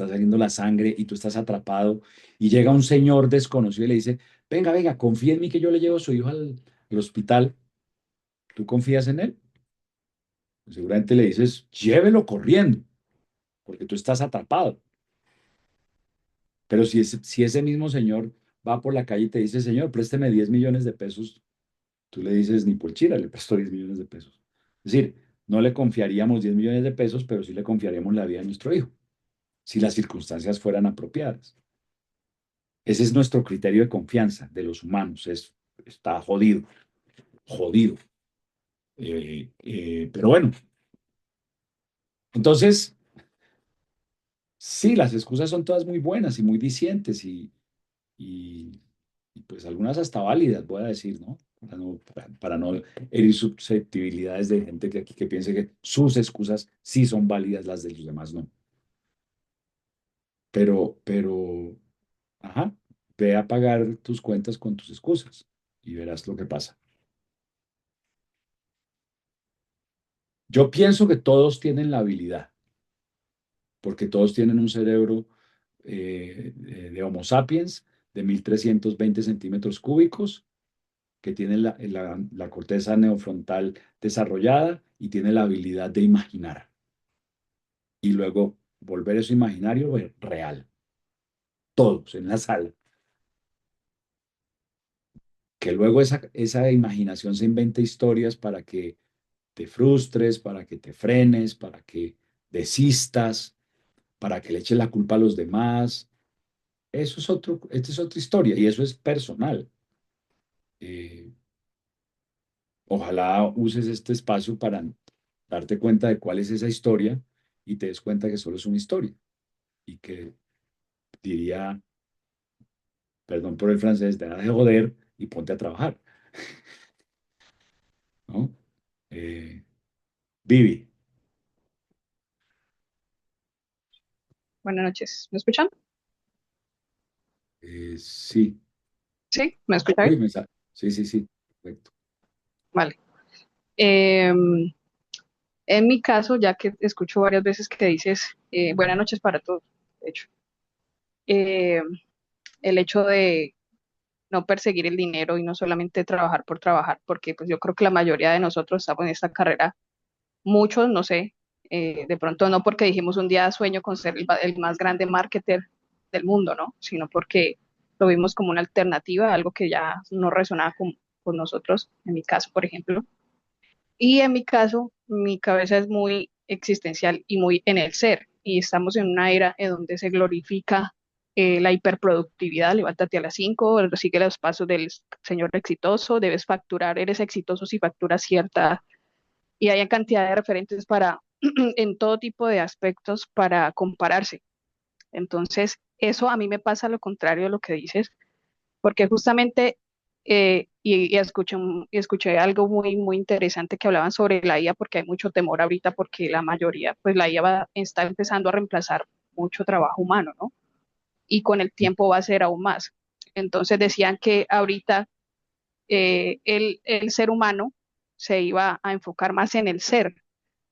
saliendo la sangre y tú estás atrapado y llega un señor desconocido y le dice, venga, venga, confía en mí que yo le llevo a su hijo al hospital. ¿Tú confías en él? Pues seguramente le dices, llévelo corriendo, porque tú estás atrapado. Pero si ese mismo señor va por la calle y te dice, señor, présteme 10 millones de pesos, tú le dices, ni por chira, le presto 10 millones de pesos. Es decir, no le confiaríamos 10 millones de pesos, pero sí le confiaríamos la vida de nuestro hijo, si las circunstancias fueran apropiadas. Ese es nuestro criterio de confianza de los humanos. Está jodido, jodido. Pero bueno, entonces, sí, las excusas son todas muy buenas y muy dicientes y, y pues algunas hasta válidas, voy a decir, ¿no? Para no herir susceptibilidades de gente que aquí que piense que sus excusas sí son válidas, las de los demás no. Pero, ajá, ve a pagar tus cuentas con tus excusas y verás lo que pasa. Yo pienso que todos tienen la habilidad, porque todos tienen un cerebro de Homo sapiens de 1320 centímetros cúbicos, que tiene la corteza neofrontal desarrollada y tiene la habilidad de imaginar y luego volver eso imaginario real, todos en la sala. Que luego esa imaginación se invente historias para que te frustres, para que te frenes, para que desistas, para que le eches la culpa a los demás. Esta es otra historia y eso es personal. Eh, Ojalá uses este espacio para darte cuenta de cuál es esa historia y te des cuenta que solo es una historia y que diría, perdón por el francés, deja de joder y ponte a trabajar, ¿no? Eh, Vivi, Buenas noches. ¿Me escuchan? sí. Sí, ¿me escucha Uy, bien? sí, sí, sí, perfecto. Vale. Em, en mi caso, ya que escucho varias veces que dices buenas noches para todos, de hecho, em, el hecho de no perseguir el dinero y no solamente trabajar por trabajar, porque pues yo creo que la mayoría de nosotros estamos en esta carrera, muchos, no sé, de pronto no porque dijimos un día sueño con ser el más grande marketer del mundo, ¿no? Sino porque lo vimos como una alternativa, algo que ya no resonaba con nosotros, en mi caso, por ejemplo. Y en mi caso, mi cabeza es muy existencial y muy en el ser. Y estamos en una era en donde se glorifica la hiperproductividad. Levántate a las 5, sigue los pasos del señor exitoso, debes facturar, eres exitoso si facturas cierta. Y hay cantidad de referentes para, en todo tipo de aspectos para compararse. Entonces, eso a mí me pasa lo contrario de lo que dices porque justamente y escuché algo muy, muy interesante que hablaban sobre la IA, porque hay mucho temor ahorita, porque la mayoría, pues la IA está empezando a reemplazar mucho trabajo humano, ¿no? Y con el tiempo va a ser aún más. Entonces decían que ahorita el ser humano se iba a enfocar más en el ser,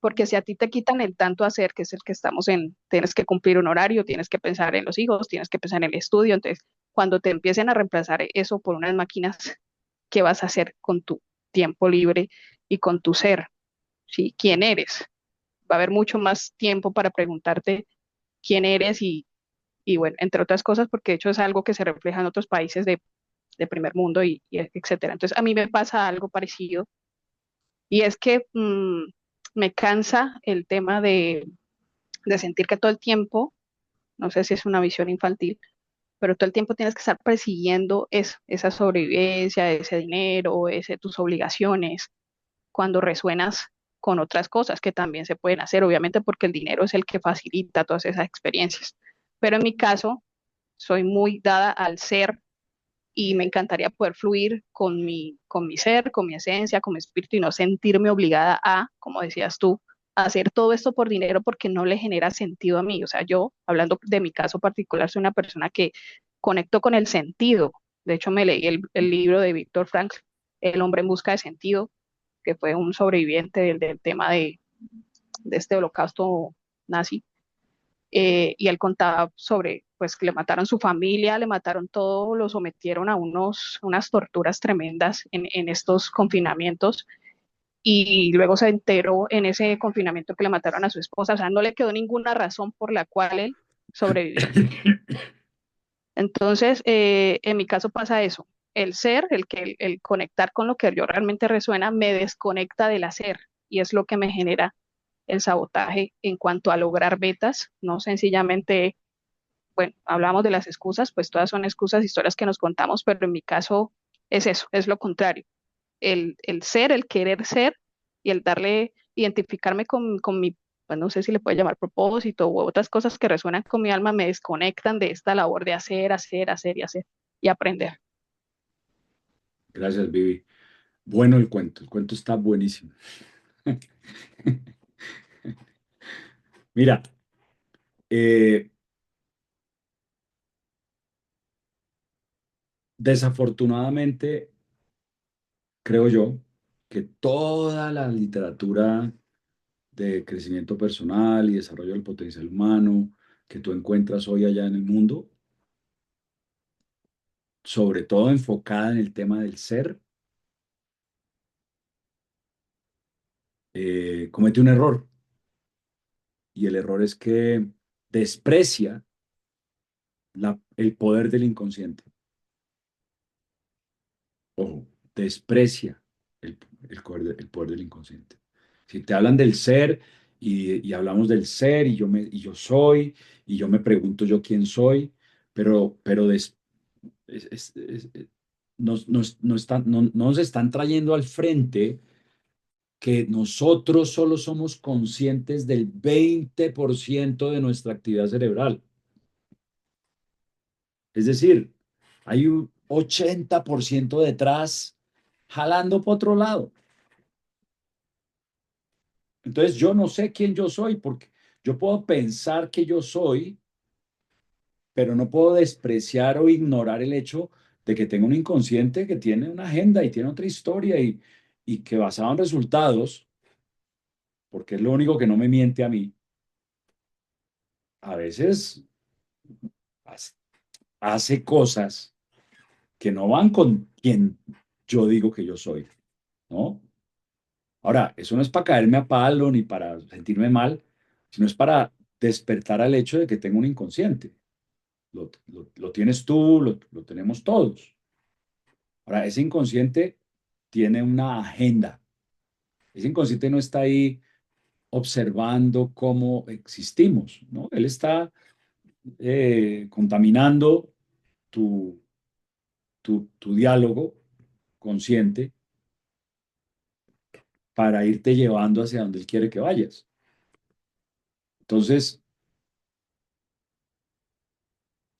porque si a ti te quitan el tanto hacer, que es el que estamos en, tienes que cumplir un horario, tienes que pensar en los hijos, tienes que pensar en el estudio, entonces cuando te empiecen a reemplazar eso por unas máquinas, ¿qué vas a hacer con tu tiempo libre y con tu ser? ¿Sí? ¿Quién eres? Va a haber mucho más tiempo para preguntarte quién eres y bueno, entre otras cosas, porque de hecho es algo que se refleja en otros países de primer mundo y etcétera. Entonces, a mí me pasa algo parecido y es que me cansa el tema de sentir que todo el tiempo, no sé si es una visión infantil, pero todo el tiempo tienes que estar persiguiendo eso, esa sobrevivencia, ese dinero, tus obligaciones, cuando resuenas con otras cosas que también se pueden hacer, obviamente porque el dinero es el que facilita todas esas experiencias. Pero en mi caso, soy muy dada al ser y me encantaría poder fluir con mi ser, con mi esencia, con mi espíritu y no sentirme obligada a, como decías tú, a hacer todo esto por dinero porque no le genera sentido a mí. O sea, yo, hablando de mi caso particular, soy una persona que conecto con el sentido. De hecho, me leí el libro de Víctor Frankl, El hombre en busca de sentido, que fue un sobreviviente del tema de este holocausto nazi y él contaba sobre, pues, que le mataron su familia, le mataron todo, lo sometieron a unas torturas tremendas en estos confinamientos y luego se enteró en ese confinamiento que le mataron a su esposa, o sea, no le quedó ninguna razón por la cual él sobrevivió. Entonces, en mi caso pasa eso, el ser, el conectar con lo que yo realmente resuena, me desconecta del hacer y es lo que me genera el sabotaje en cuanto a lograr metas, no sencillamente bueno, hablamos de las excusas, pues todas son excusas, historias que nos contamos, pero en mi caso es eso, es lo contrario. El ser, el querer ser y el darle, identificarme con mi, pues no sé si le puede llamar propósito u otras cosas que resuenan con mi alma, me desconectan de esta labor de hacer, hacer, hacer y hacer y aprender. Gracias, Vivi. Bueno, el cuento está buenísimo. Mira, eh, desafortunadamente, creo yo que toda la literatura de crecimiento personal y desarrollo del potencial humano que tú encuentras hoy allá en el mundo, sobre todo enfocada en el tema del ser, comete un error. Y el error es que desprecia el poder del inconsciente. Ojo, desprecia el poder del inconsciente. Si te hablan del ser y hablamos del ser y yo soy y yo me pregunto yo quién soy, pero no nos están trayendo al frente que nosotros solo somos conscientes del 20% de nuestra actividad cerebral. Es decir, hay un 80% detrás jalando por otro lado. Entonces yo no sé quién yo soy porque yo puedo pensar que yo soy, pero no puedo despreciar o ignorar el hecho de que tengo un inconsciente que tiene una agenda y tiene otra historia y que basado en resultados, porque es lo único que no me miente a mí, a veces hace cosas que no van con quien yo digo que yo soy, ¿no? Ahora, eso no es para caerme a palo ni para sentirme mal, sino es para despertar al hecho de que tengo un inconsciente. Lo tienes tú, lo tenemos todos. Ahora, ese inconsciente tiene una agenda. Ese inconsciente no está ahí observando cómo existimos, ¿no? Él está contaminando tu, tu diálogo consciente para irte llevando hacia donde él quiere que vayas. Entonces,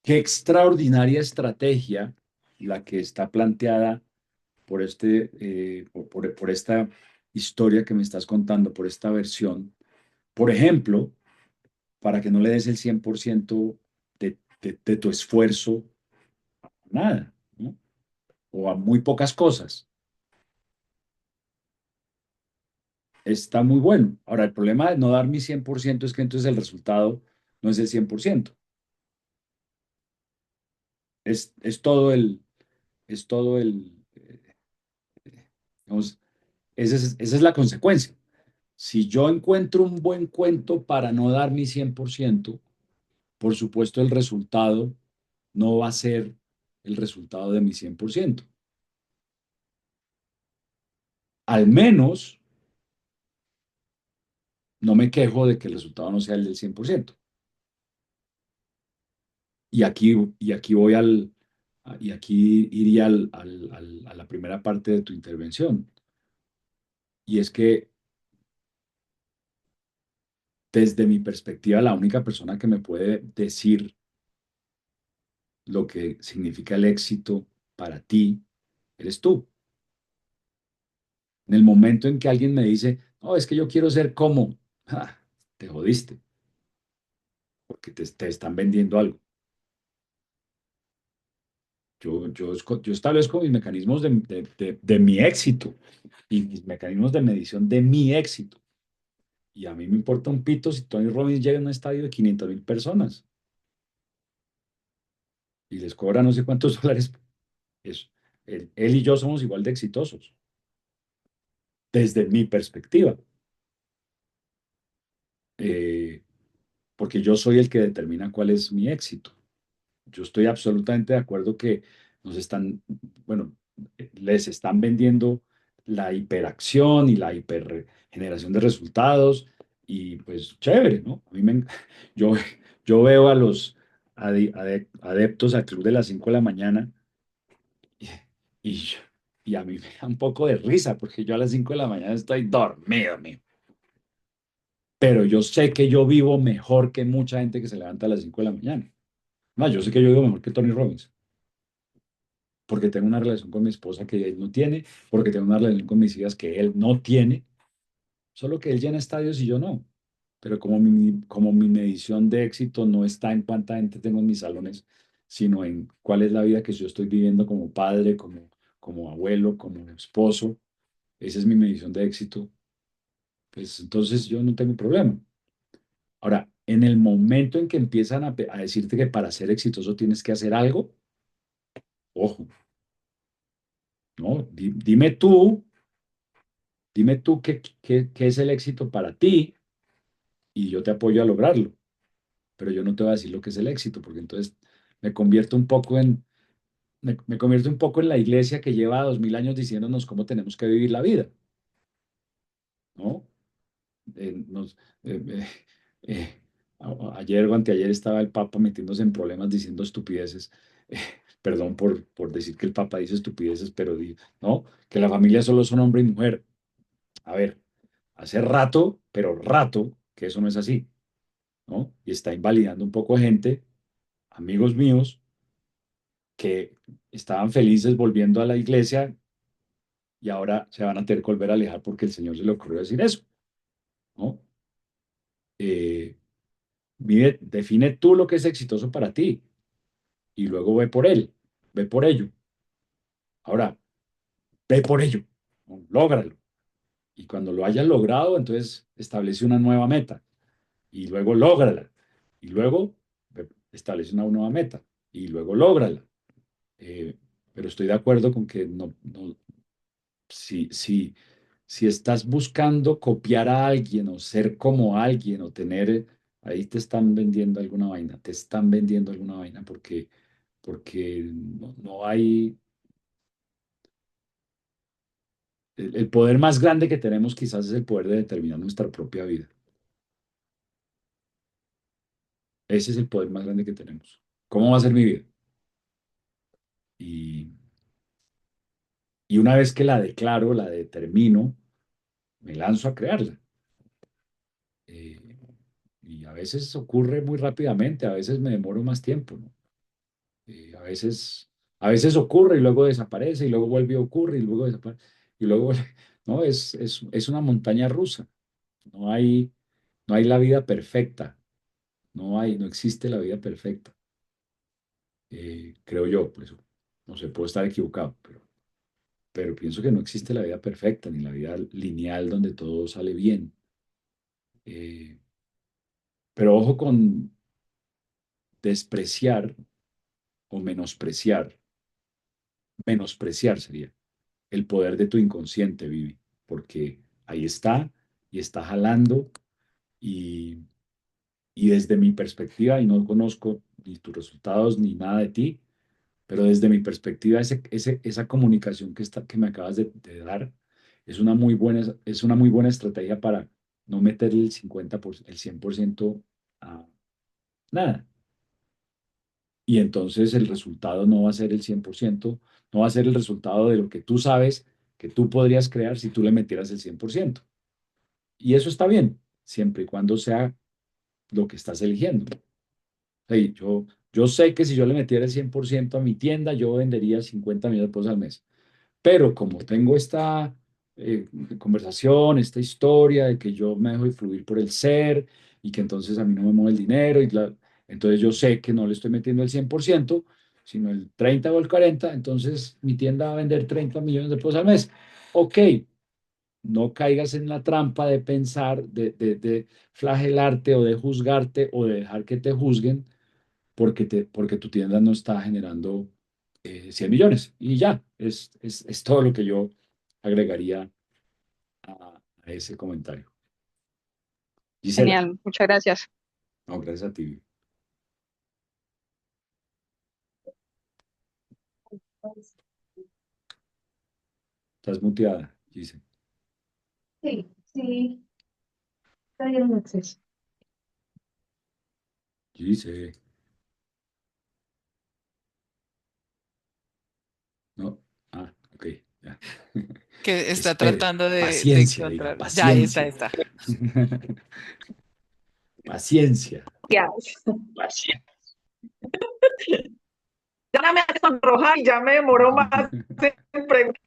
qué extraordinaria estrategia la que está planteada por, por esta historia que me estás contando, por esta versión. Por ejemplo, para que no le des el 100% de tu esfuerzo a nada, ¿no? o a muy pocas cosas. Está muy bueno. Ahora, el problema de no dar mi 100% es que entonces el resultado no es el 100%. Es todo es todo digamos, esa es la consecuencia. Si yo encuentro un buen cuento para no dar mi 100%, por supuesto el resultado no va a ser el resultado de mi 100%. Al menos no me quejo de que el resultado no sea el del 100%. Y aquí voy y aquí iría a la primera parte de tu intervención. Y es que desde mi perspectiva, la única persona que me puede decir lo que significa el éxito para ti, eres tú. En el momento en que alguien me dice, no, es que yo quiero ser como, ah, te jodiste, porque te están vendiendo algo. Yo establezco mis mecanismos de mi éxito y mis mecanismos de medición de mi éxito. Y a mí me importa un pito si Tony Robbins llega a un estadio de 500.000 personas y les cobra no sé cuántos dólares. Eso. Él y yo somos igual de exitosos, desde mi perspectiva, eh, porque yo soy el que determina cuál es mi éxito. Yo estoy absolutamente de acuerdo que nos están, bueno, les están vendiendo la hiperacción y la hipergeneración de resultados y pues chévere, ¿no? yo, yo veo a los adeptos al club de las 5 de la mañana y, y, y a mí me da un poco de risa porque yo a las 5 de la mañana estoy dormido, mío. Pero yo sé que yo vivo mejor que mucha gente que se levanta a las 5 de la mañana. No, yo sé que yo vivo mejor que Tony Robbins porque tengo una relación con mi esposa que él no tiene, porque tengo una relación con mis hijas que él no tiene, solo que él llena estadios y yo no. Pero como mi medición de éxito no está en cuánta gente tengo en mis salones, sino en cuál es la vida que yo estoy viviendo como padre, como abuelo, como esposo, esa es mi medición de éxito, pues entonces yo no tengo problema. Ahora, en el momento en que empiezan a decirte que para ser exitoso tienes que hacer algo, ojo, ¿no? Dime tú qué es el éxito para ti y yo te apoyo a lograrlo, pero yo no te voy a decir lo que es el éxito, porque entonces me convierto un poco me convierto un poco en la iglesia que lleva 2000 años diciéndonos cómo tenemos que vivir la vida, ¿no? Eh, nos- eh, eh, eh, ayer o anteayer estaba el Papa metiéndose en problemas diciendo estupideces. Perdón por decir que el Papa dice estupideces, pero no, que la familia solo son hombre y mujer. A ver, hace rato, pero rato, que eso no es así. ¿No? Y está invalidando un poco a gente, amigos míos, que estaban felices volviendo a la iglesia y ahora se van a tener que volver a alejar porque el Señor se le ocurrió decir eso, ¿no? Eh, define tú lo que es exitoso para ti y luego ve por él, ve por ello. Ahora, ve por ello, ¿no? Lógralo. Y cuando lo hayas logrado, entonces establece una nueva meta y luego lógrala. Y luego establece una nueva meta y luego lógrala. Eh, pero estoy de acuerdo con que si, si estás buscando copiar a alguien o ser como alguien o tener, ahí te están vendiendo alguna vaina, te están vendiendo alguna vaina porque no hay, el poder más grande que tenemos quizás es el poder de determinar nuestra propia vida. Ese es el poder más grande que tenemos. ¿Cómo va a ser mi vida? Y, y una vez que la declaro, la determino, me lanzo a crearla. Eh, y a veces ocurre muy rápidamente, a veces me demoro más tiempo, ¿no? A veces ocurre y luego desaparece y luego vuelve a ocurrir y luego desaparece y luego, no, es una montaña rusa. No hay, no hay la vida perfecta, no existe la vida perfecta, creo yo, pues. No sé, puedo estar equivocado, pero pienso que no existe la vida perfecta ni la vida lineal donde todo sale bien. Eh, pero ojo con despreciar o menospreciar sería el poder de tu inconsciente, Vivi, porque ahí está y está jalando y, y desde mi perspectiva, y no conozco ni tus resultados ni nada de ti, pero desde mi perspectiva, esa comunicación que me acabas de dar es una muy buena estrategia para no meter el 50%, el 100% a nada. Y entonces el resultado no va a ser el 100%, no va a ser el resultado de lo que tú sabes que tú podrías crear si tú le metieras el 100%. Y eso está bien, siempre y cuando sea lo que estás eligiendo. Hey, yo sé que si yo le metiera el 100% a mi tienda, yo vendería 50 millones de pesos al mes. Pero como tengo esta eh, conversación, esta historia de que yo me dejo influir por el ser y que entonces a mí no me mueve el dinero, entonces yo sé que no le estoy metiendo el 100%, sino el 30 o el 40, entonces mi tienda va a vender 30 millones de pesos al mes. Ok, no caigas en la trampa de pensar, de flagelarte o de juzgarte o de dejar que te juzguen porque tu tienda no está generando 100 millones. Y ya, es todo lo que yo agregaría a ese comentario. Gisela, Genial, muchas gracias. no, gracias a ti. Estás muteada, Gisela. Sí, sí, está bien, Alexis. Gisela, no. Ah, ok, ya. Que está Espere, tratando de paciencia, diga, encontrar. Ya, ahí está, ahí paciencia. está. Paciencia. Ya, ya me hace sonrojar y ya me demoró más en preguntar.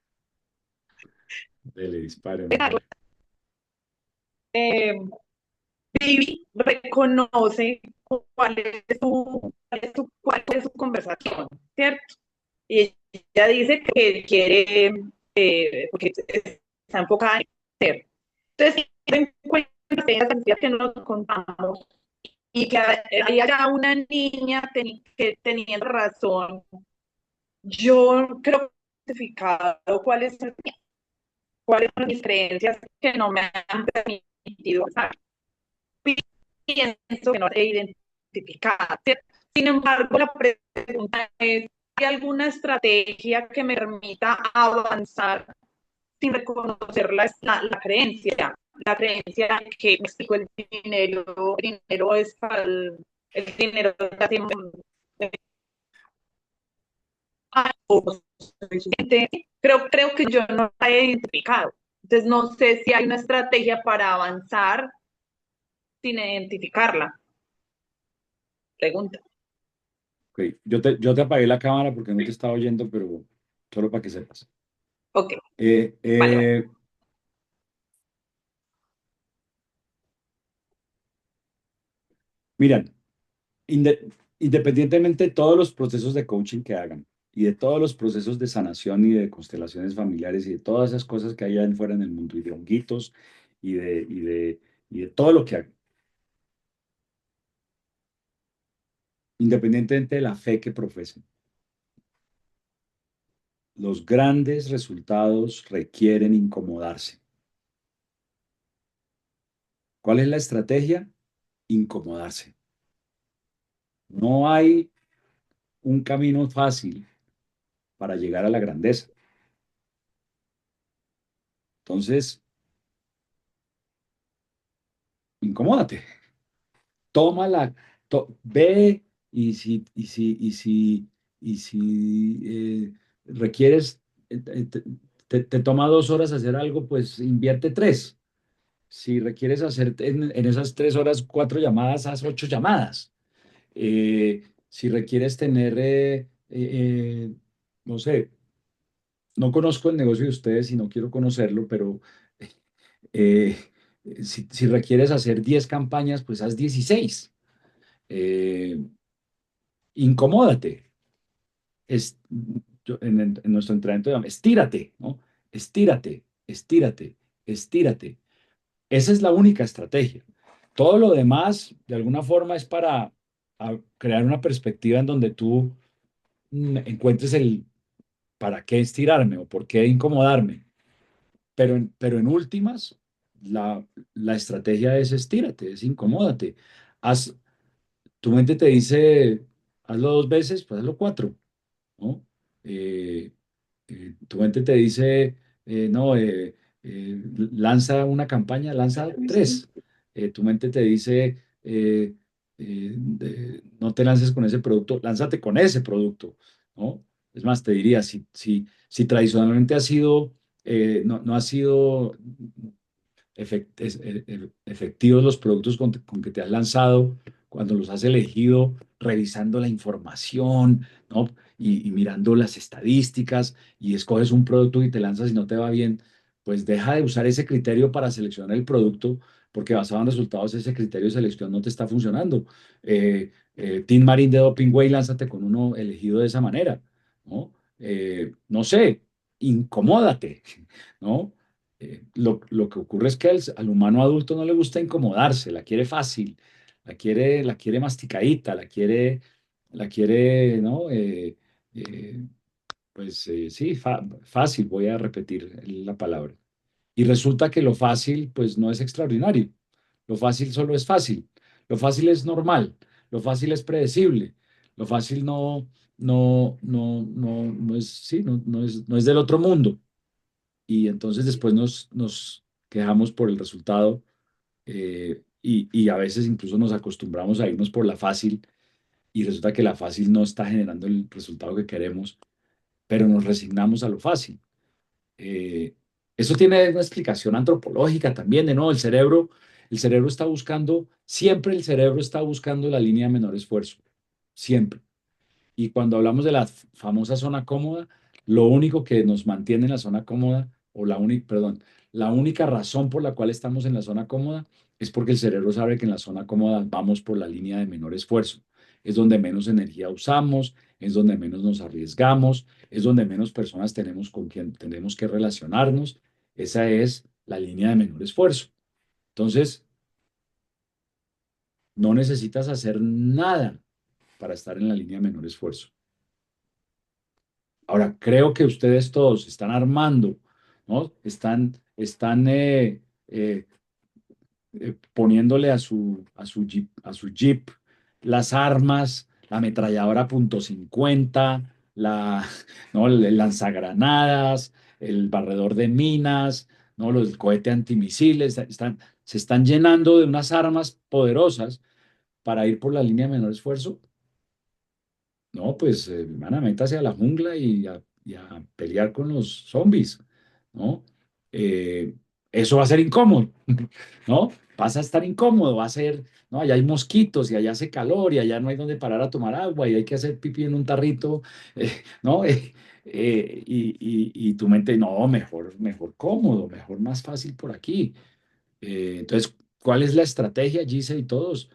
Dele, dispare, mujer. Vivi reconoce cuál es su conversación, ¿cierto? Y ella dice que quiere, porque está enfocada en ser. Entonces, en cuenta de las cantidades que nos contamos y que ahí haya una niña que tenía razón, yo creo que he identificado cuáles son mis creencias que no me han permitido saber. Pienso que no he identificado. Sin embargo, la pregunta es, ¿hay alguna estrategia que me permita avanzar sin reconocer la creencia? La creencia que me explico el dinero es para el dinero de creo que yo no la he identificado. Entonces no sé si hay una estrategia para avanzar sin identificarla. Pregunta. Ok, yo te apagué la cámara porque no te estaba oyendo, pero solo para que sepas. Ok, Eh, vale, vale. eh, Miran, inde- independientemente de todos los procesos de coaching que hagan y de todos los procesos de sanación y de constelaciones familiares y de todas esas cosas que hay allá fuera en el mundo y de honguitos y de todo lo que hagan, independientemente de la fe que profesen, los grandes resultados requieren incomodarse. ¿Cuál es la estrategia? Incomodarse. No hay un camino fácil para llegar a la grandeza. Entonces, incomódate. Tómala, ve y si requieres, te toma 2 horas hacer algo, pues invierte 3. Si requieres hacer en esas 3 horas 4 llamadas, haz 8 llamadas. Si requieres tener, no sé, no conozco el negocio de ustedes y no quiero conocerlo, pero eh, si requieres hacer 10 campañas, pues haz 16. Eh, Incomódate. Es, en nuestro entrenamiento llamamos estírate, ¿no? Estírate, estírate, estírate. Esa es la única estrategia. Todo lo demás, de alguna forma, es para crear una perspectiva en donde tú encuentres el para qué estirarme o por qué incomodarme. Pero en últimas, la estrategia es estírate, es incomódate. Haz, tu mente te dice, hazlo 2 veces, pues hazlo 4, ¿no? Eh, Tu mente te dice, no, lanza una campaña, lanza 3. Tu mente te dice, no te lances con ese producto, lánzate con ese producto, ¿no? Es más, te diría, si tradicionalmente ha sido, no ha sido efectivos los productos con que te has lanzado, cuando los has elegido, revisando la información, ¿no? Y mirando las estadísticas, y escoges un producto y te lanzas y no te va bien, pues deja de usar ese criterio para seleccionar el producto, porque basado en resultados ese criterio de selección no te está funcionando. Team Marine de Doping Way, lánzate con uno elegido de esa manera, ¿no? No sé, incomódate, ¿no? Lo que ocurre es que al humano adulto no le gusta incomodarse, la quiere fácil, la quiere masticadita, la quiere, ¿no? Pues sí, fácil, voy a repetir la palabra. Y resulta que lo fácil, pues no es extraordinario. Lo fácil solo es fácil. Lo fácil es normal. Lo fácil es predecible. Lo fácil no es, sí, no es del otro mundo. Y entonces después nos quejamos por el resultado, y a veces incluso nos acostumbramos a irnos por la fácil, y resulta que la fácil no está generando el resultado que queremos, pero nos resignamos a lo fácil. Eh, Eso tiene una explicación antropológica también, de nuevo, el cerebro está buscando, siempre el cerebro está buscando la línea de menor esfuerzo, siempre. Y cuando hablamos de la famosa zona cómoda, lo único que nos mantiene en la zona cómoda, o perdón, la única razón por la cual estamos en la zona cómoda es porque el cerebro sabe que en la zona cómoda vamos por la línea de menor esfuerzo. Es donde menos energía usamos, es donde menos nos arriesgamos, es donde menos personas tenemos con quien tenemos que relacionarnos. Esa es la línea de menor esfuerzo. Entonces, no necesitas hacer nada para estar en la línea de menor esfuerzo. Ahora, creo que ustedes todos están armando, ¿no? Están poniéndole a su Jeep las armas, la ametralladora .50, ¿no? El lanzagranadas, el barredor de minas, ¿no? El cohete antimisiles, se están llenando de unas armas poderosas para ir por la línea de menor esfuerzo. No, pues, hermana, métase a la jungla y a pelear con los zombies, ¿no? Eh, Eso va a ser incómodo, ¿no? Vas a estar incómodo, va a ser, ¿no? Allá hay mosquitos y allá hace calor y allá no hay donde parar a tomar agua y hay que hacer pipí en un tarrito, ¿no? Y tu mente, no, mejor cómodo, mejor más fácil por aquí. Entonces, ¿cuál es la estrategia, Gise y todos?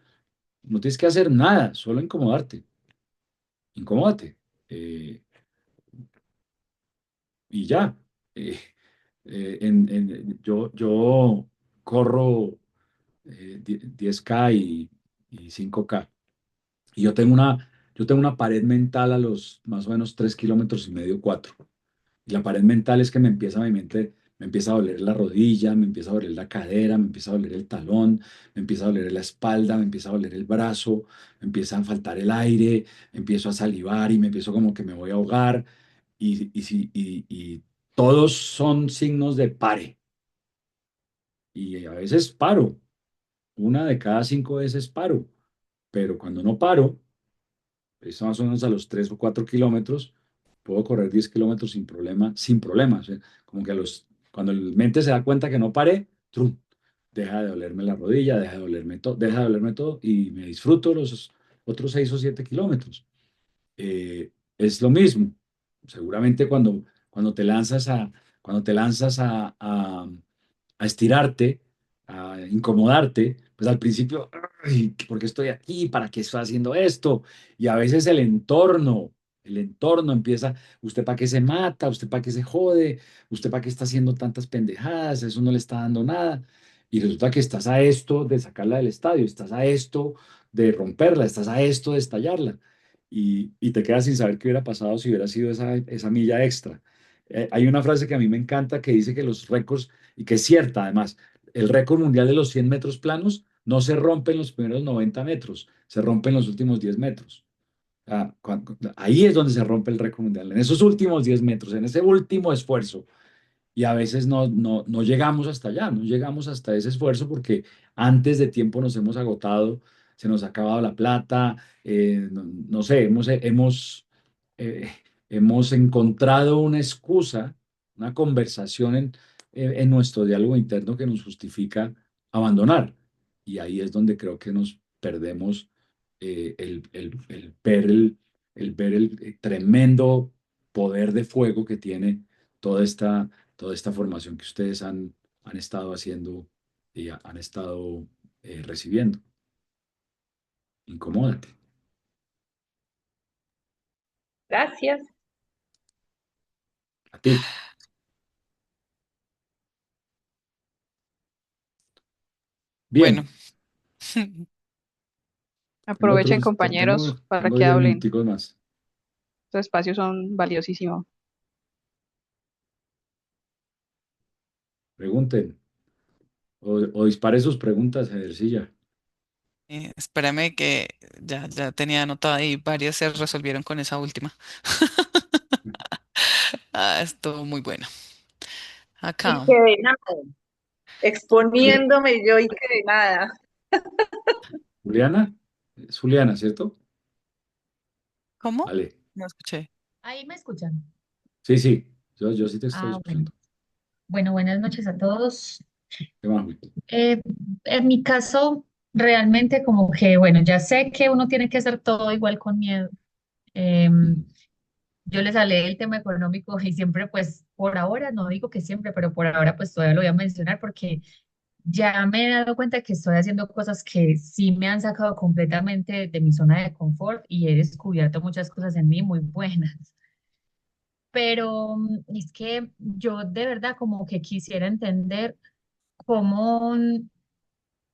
No tienes que hacer nada, solo incomodarte, incomódate. Eh, y ya. Eh, yo corro 10K y 5K. Y yo tengo una pared mental a los más o menos 3,5 kilómetros, 4. Y la pared mental es que mi mente me empieza a doler la rodilla, me empieza a doler la cadera, me empieza a doler el talón, me empieza a doler la espalda, me empieza a doler el brazo, me empieza a faltar el aire, empiezo a salivar y me empiezo como que me voy a ahogar. Y todos son signos de pare. Y a veces paro, una de cada 5 veces paro, pero cuando no paro, es más o menos a los 3 o 4 kilómetros, puedo correr 10 kilómetros sin problema, sin problemas. Como que cuando el mente se da cuenta que no paré, ¡trum! Deja de dolerme la rodilla, deja de dolerme todo y me disfruto los otros 6 o 7 kilómetros. Es lo mismo. Seguramente cuando te lanzas a estirarte, a incomodarte, pues al principio, ay, ¿por qué estoy aquí? ¿Para qué estoy haciendo esto? Y a veces el entorno El entorno empieza, ¿usted para qué se mata? ¿Usted para qué se jode? ¿Usted para qué está haciendo tantas pendejadas? Eso no le está dando nada. Y resulta que estás a esto de sacarla del estadio, estás a esto de romperla, estás a esto de estallarla. Y te quedas sin saber qué hubiera pasado si hubiera sido esa milla extra. Hay una frase que a mí me encanta que dice que los récords, y que es cierta además, el récord mundial de los 100 metros planos no se rompe en los primeros 90 metros, se rompe en los últimos 10 metros. Ahí es donde se rompe el récord mundial, en esos últimos 10 metros, en ese último esfuerzo. Y a veces no llegamos hasta allá, no llegamos hasta ese esfuerzo porque antes de tiempo nos hemos agotado, se nos ha acabado la plata, no sé, eh, hemos encontrado una excusa, una conversación en nuestro diálogo interno que nos justifica abandonar. Y ahí es donde creo que nos perdemos el ver el tremendo poder de fuego que tiene toda esta formación que ustedes han estado haciendo y han estado recibiendo. Incomódate. Gracias. A ti. Bueno, Bien, Aprovechen, compañeros, para tengo que 10 hablen. minuticos más. Estos espacios son valiosísimos. Pregunten o dispare sus preguntas, Edercilla. espérame que ya tenía anotada y varias se resolvieron con esa última. Ah, estuvo muy bueno. Y Acá, que de nada, ¿Vale? exponiéndome yo y que de nada. Juliana, es Juliana, ¿cierto? ¿cómo? Vale. No escuché. Ahí me escuchan. Sí, sí, yo sí te estoy Ah, bueno. escuchando. Bueno, buenas noches a todos. ¿Qué más, Juli? Eh, en mi caso, realmente como que, bueno, ya sé que uno tiene que hacer todo igual con miedo. Ujú. Yo les hablé del tema económico y siempre, pues, por ahora, no digo que siempre, pero por ahora, pues, todavía lo voy a mencionar porque ya me he dado cuenta que estoy haciendo cosas que sí me han sacado completamente de mi zona de confort y he descubierto muchas cosas en mí muy buenas. Pero es que yo de verdad como que quisiera entender cómo,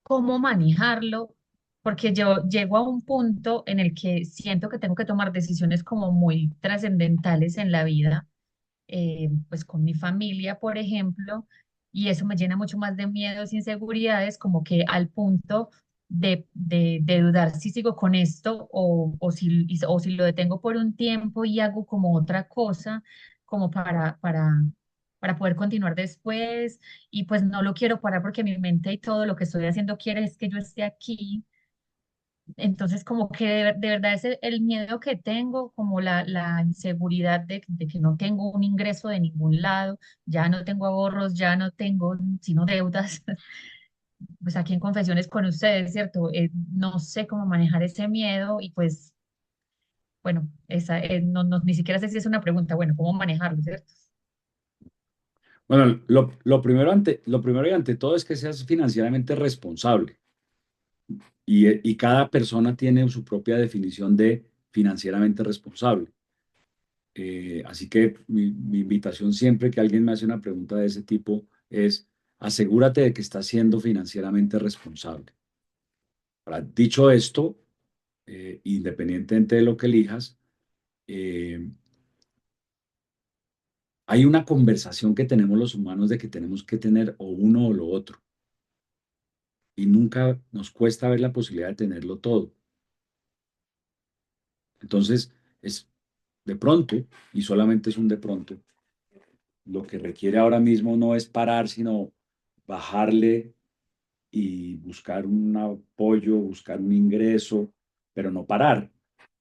cómo manejarlo, porque yo llego a un punto en el que siento que tengo que tomar decisiones como muy trascendentales en la vida, pues con mi familia, por ejemplo, y eso me llena mucho más de miedos, inseguridades, como que al punto de dudar si sigo con esto o si lo detengo por un tiempo y hago como otra cosa, como para poder continuar después. Y pues no lo quiero parar porque mi mente y todo lo que estoy haciendo quiere es que yo esté aquí. Entonces, como que de verdad es el miedo que tengo, como la inseguridad de que no tengo un ingreso de ningún lado, ya no tengo ahorros, ya no tengo sino deudas, pues aquí en confesiones con ustedes, ¿cierto? No sé cómo manejar ese miedo y pues, bueno, esa, ni siquiera sé si es una pregunta, bueno, ¿cómo manejarlo, ¿cierto? Bueno, lo primero y ante todo es que seas financieramente responsable. Y cada persona tiene su propia definición de financieramente responsable. Así que mi invitación siempre que alguien me hace una pregunta de ese tipo es asegúrate de que estás siendo financieramente responsable. Ahora, dicho esto, independientemente de lo que elijas, eh, hay una conversación que tenemos los humanos de que tenemos que tener o uno o lo otro. Y nunca nos cuesta ver la posibilidad de tenerlo todo. Entonces, es de pronto, y solamente es un de pronto, lo que requiere ahora mismo no es parar, sino bajarle y buscar un apoyo, buscar un ingreso, pero no parar.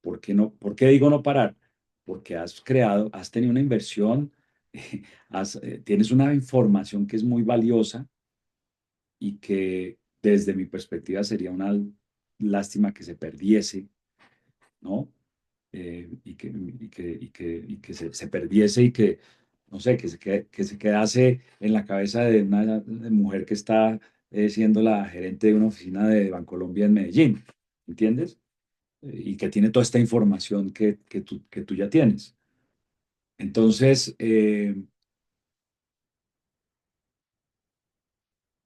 ¿Por qué no? ¿Por qué digo no parar? Porque has tenido una inversión, tienes una información que es muy valiosa y que desde mi perspectiva sería una lástima que se perdiese, ¿no? Y que se perdiese y que, no sé, que se quedase en la cabeza de una mujer que está siendo la gerente de una oficina de Bancolombia en Medellín, ¿entiendes? y que tiene toda esta información que tú ya tienes. Entonces,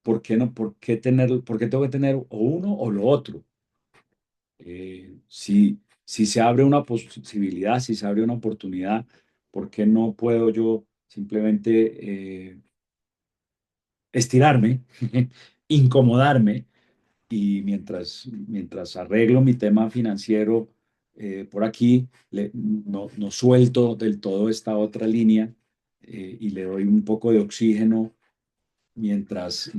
¿por qué no? ¿Por qué tengo que tener o uno o lo otro? Si se abre una posibilidad, si se abre una oportunidad, ¿por qué no puedo yo simplemente estirarme, incomodarme y mientras arreglo mi tema financiero por aquí, no suelto del todo esta otra línea y le doy un poco de oxígeno mientras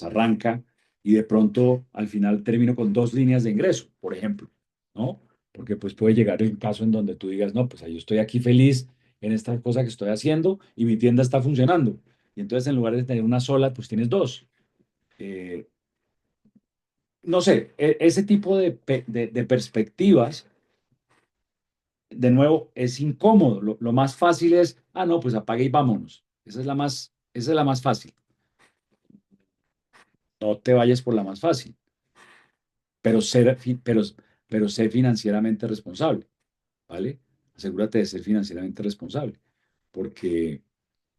arranca y de pronto al final termino con dos líneas de ingreso, por ejemplo, ¿no? Porque pues puede llegar el caso en donde tú digas, no, pues yo estoy aquí feliz en esta cosa que estoy haciendo y mi tienda está funcionando. Y entonces en lugar de tener una sola, pues tienes dos. Eh, no sé, ese tipo de perspectivas, de nuevo, es incómodo. Lo más fácil es, no, pues apague y vámonos. Esa es la más fácil. No te vayas por la más fácil, pero pero sé financieramente responsable, ¿vale? Asegúrate de ser financieramente responsable, porque,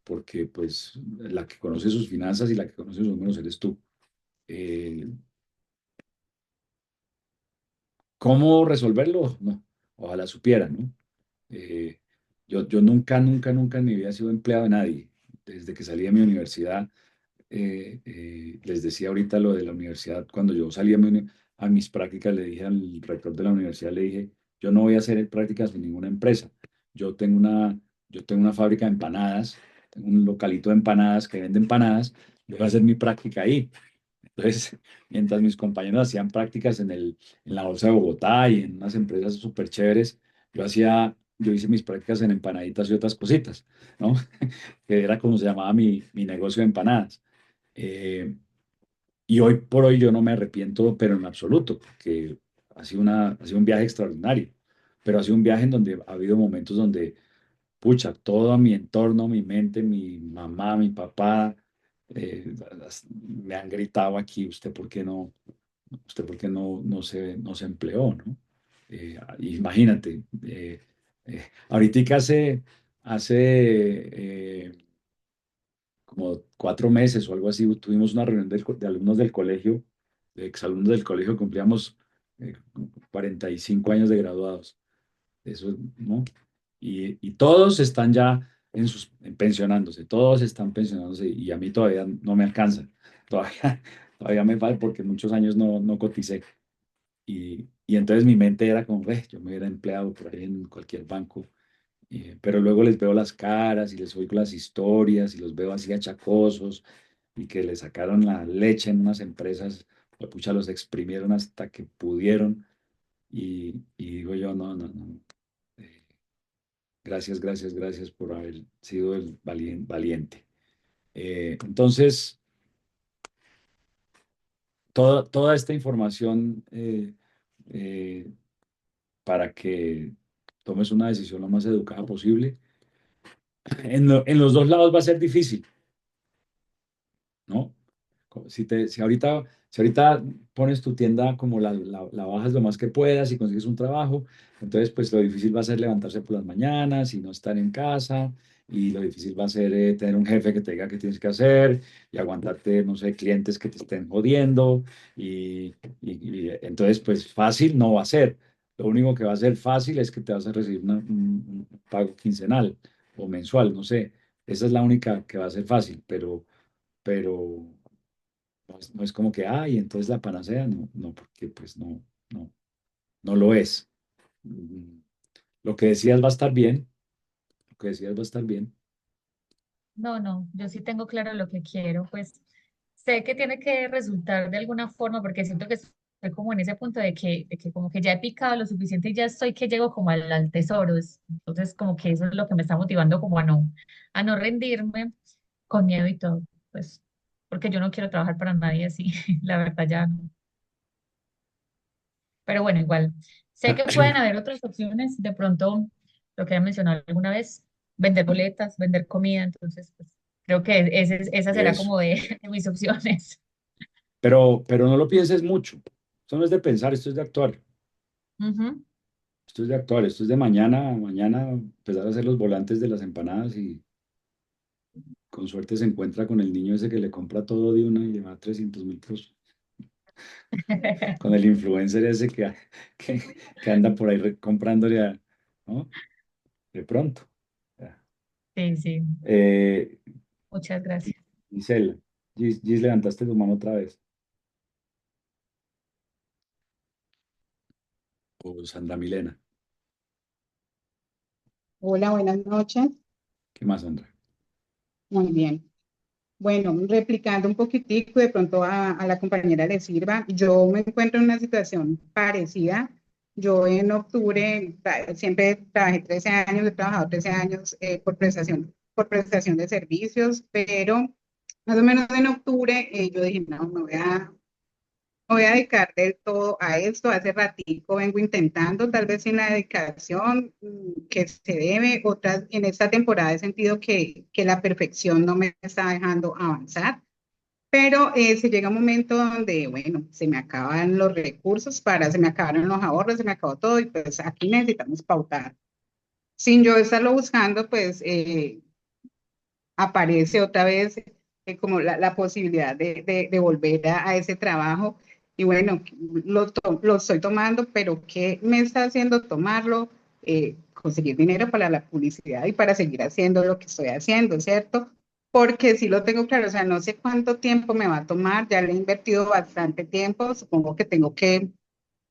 porque pues la que conoce sus finanzas y la que conoce sus números eres tú. Eh, ¿Cómo resolverlo? No, ojalá supiera, ¿no? Eh, yo nunca en mi vida he sido empleado de nadie. Desde que salí de mi universidad, les decía ahorita lo de la universidad, cuando yo salí a mis prácticas, le dije al rector de la universidad, le dije, yo no voy a hacer prácticas en ninguna empresa. Yo tengo una, yo tengo una fábrica de empanadas, tengo un localito de empanadas que vende empanadas, yo voy a hacer mi práctica ahí. Entonces, mientras mis compañeros hacían prácticas en la Bolsa de Bogotá y en unas empresas súper chéveres, yo hice mis prácticas en empanaditas y otras cositas, ¿no? Que era como se llamaba mi negocio de empanadas. Eh, y hoy por hoy yo no me arrepiento, pero en absoluto, porque ha sido un viaje extraordinario, pero ha sido un viaje en donde ha habido momentos donde pucha, todo mi entorno, mi mente, mi mamá, mi papá, me han gritado aquí, usted por qué no se empleó, ¿no? Imagínate, ahorita hace como 4 meses o algo así, tuvimos una reunión de alumnos del colegio, de exalumnos del colegio, cumplíamos eh, 45 años de graduados. Eso, ¿no? Y todos están ya pensionándose, todos están pensionándose y a mí todavía no me alcanza, todavía, todavía me falta porque muchos años no coticé. Y entonces mi mente era como, yo me hubiera empleado por ahí en cualquier banco, pero luego les veo las caras y les oigo las historias y los veo así achacosos y que le sacaron la leche en unas empresas, pues, pucha, los exprimieron hasta que pudieron y digo yo, no. eh, gracias por haber sido el valiente. Entonces, toda esta información eh, para que tomes una decisión lo más educada posible, en los dos lados va a ser difícil, ¿no? Si ahorita pones tu tienda como la bajas lo más que puedas y consigues un trabajo, entonces pues lo difícil va a ser levantarse por las mañanas y no estar en casa, y lo difícil va a ser tener un jefe que te diga qué tienes que hacer y aguantarte, no sé, clientes que te estén jodiendo y entonces pues fácil no va a ser. Lo único que va a ser fácil es que te vas a recibir un pago quincenal o mensual, no sé. Esa es la única que va a ser fácil, pero no es como que, entonces la panacea, no, porque pues no lo es. Mm, Lo que decías va a estar bien, lo que decías va a estar bien. No, no, yo sí tengo claro lo que quiero, pues sé que tiene que resultar de alguna forma porque siento que estoy como en ese punto de que como que ya he picado lo suficiente y ya estoy que llego como al tesoro. Entonces como que eso es lo que me está motivando como a no rendirme con miedo y todo, pues porque yo no quiero trabajar para nadie así, la verdad ya no. Pero bueno, igual, sé que pueden haber otras opciones, de pronto, lo que he mencionado alguna vez, vender boletas, vender comida, entonces, pues, creo que esa será Eso. como de mis opciones. Pero no lo pienses mucho. Eso no es de pensar, esto es de actuar. Ujú. Esto es de actuar, esto es de mañana empezar a hacer los volantes de las empanadas y con suerte se encuentra con el niño ese que le compra todo de una y le va 300.000 pesos. Con el influencer ese que, que anda por ahí comprándole a, ¿no? De pronto. Ya. Sí, sí, Eh, muchas gracias. Giselle, Gis, levantaste tu mano otra vez. O Sandra Milena. Hola, buenas noches. ¿Qué más, Sandra? Muy bien. Bueno, replicando un poquitico, de pronto a la compañera le sirva, yo me encuentro en una situación parecida. Yo en octubre siempre trabajé 13 años, he trabajado 13 años por prestación de servicios, pero más o menos en octubre yo dije, no, me voy a dedicar del todo a esto. Hace ratico vengo intentando, tal vez sin la dedicación que se debe. Otras, en esta temporada he sentido que la perfección no me está dejando avanzar, pero se llega un momento donde, bueno, se me acaban los recursos se me acabaron los ahorros, se me acabó todo y pues aquí necesitamos pautar. Sin yo estarlo buscando, pues aparece otra vez como la posibilidad de volver a ese trabajo. Y bueno, lo estoy tomando, pero ¿qué me está haciendo tomarlo? Conseguir dinero para la publicidad y para seguir haciendo lo que estoy haciendo, ¿cierto? Porque si lo tengo claro, o sea, no sé cuánto tiempo me va a tomar, ya le he invertido bastante tiempo, supongo que tengo que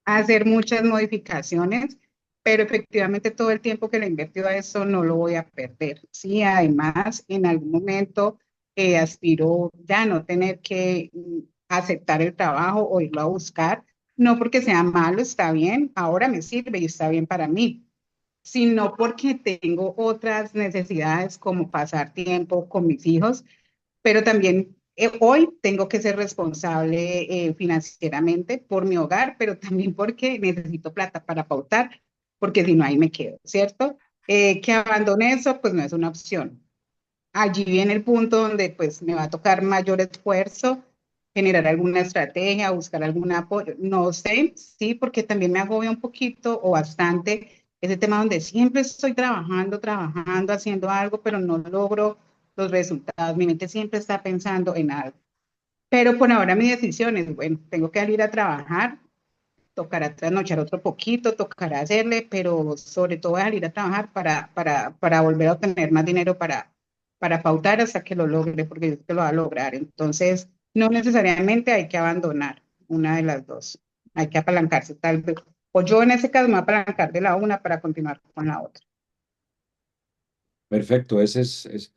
hacer muchas modificaciones, pero efectivamente todo el tiempo que le he invertido a eso no lo voy a perder. Sí, además, en algún momento aspiro ya no tener que aceptar el trabajo o irlo a buscar, no porque sea malo, está bien, ahora me sirve y está bien para mí, sino porque tengo otras necesidades como pasar tiempo con mis hijos, pero también hoy tengo que ser responsable financieramente por mi hogar, pero también porque necesito plata para pautar, porque si no, ahí me quedo, ¿cierto? Que abandone eso, pues no es una opción. Allí viene el punto donde pues me va a tocar mayor esfuerzo, generar alguna estrategia, buscar algún apoyo, no sé, sí, porque también me agobia un poquito o bastante ese tema donde siempre estoy trabajando, haciendo algo, pero no logro los resultados. Mi mente siempre está pensando en algo. Pero por ahora mi decisión es, bueno, tengo que salir a trabajar, tocará trasnochar otro poquito, tocará hacerle, pero sobre todo voy a salir a trabajar para volver a obtener más dinero para pautar hasta que lo logre, porque yo sé que lo va a lograr. Entonces, no necesariamente hay que abandonar una de las dos, hay que apalancarse tal vez. O yo en ese caso me voy a apalancar de la una para continuar con la otra. Perfecto, ese es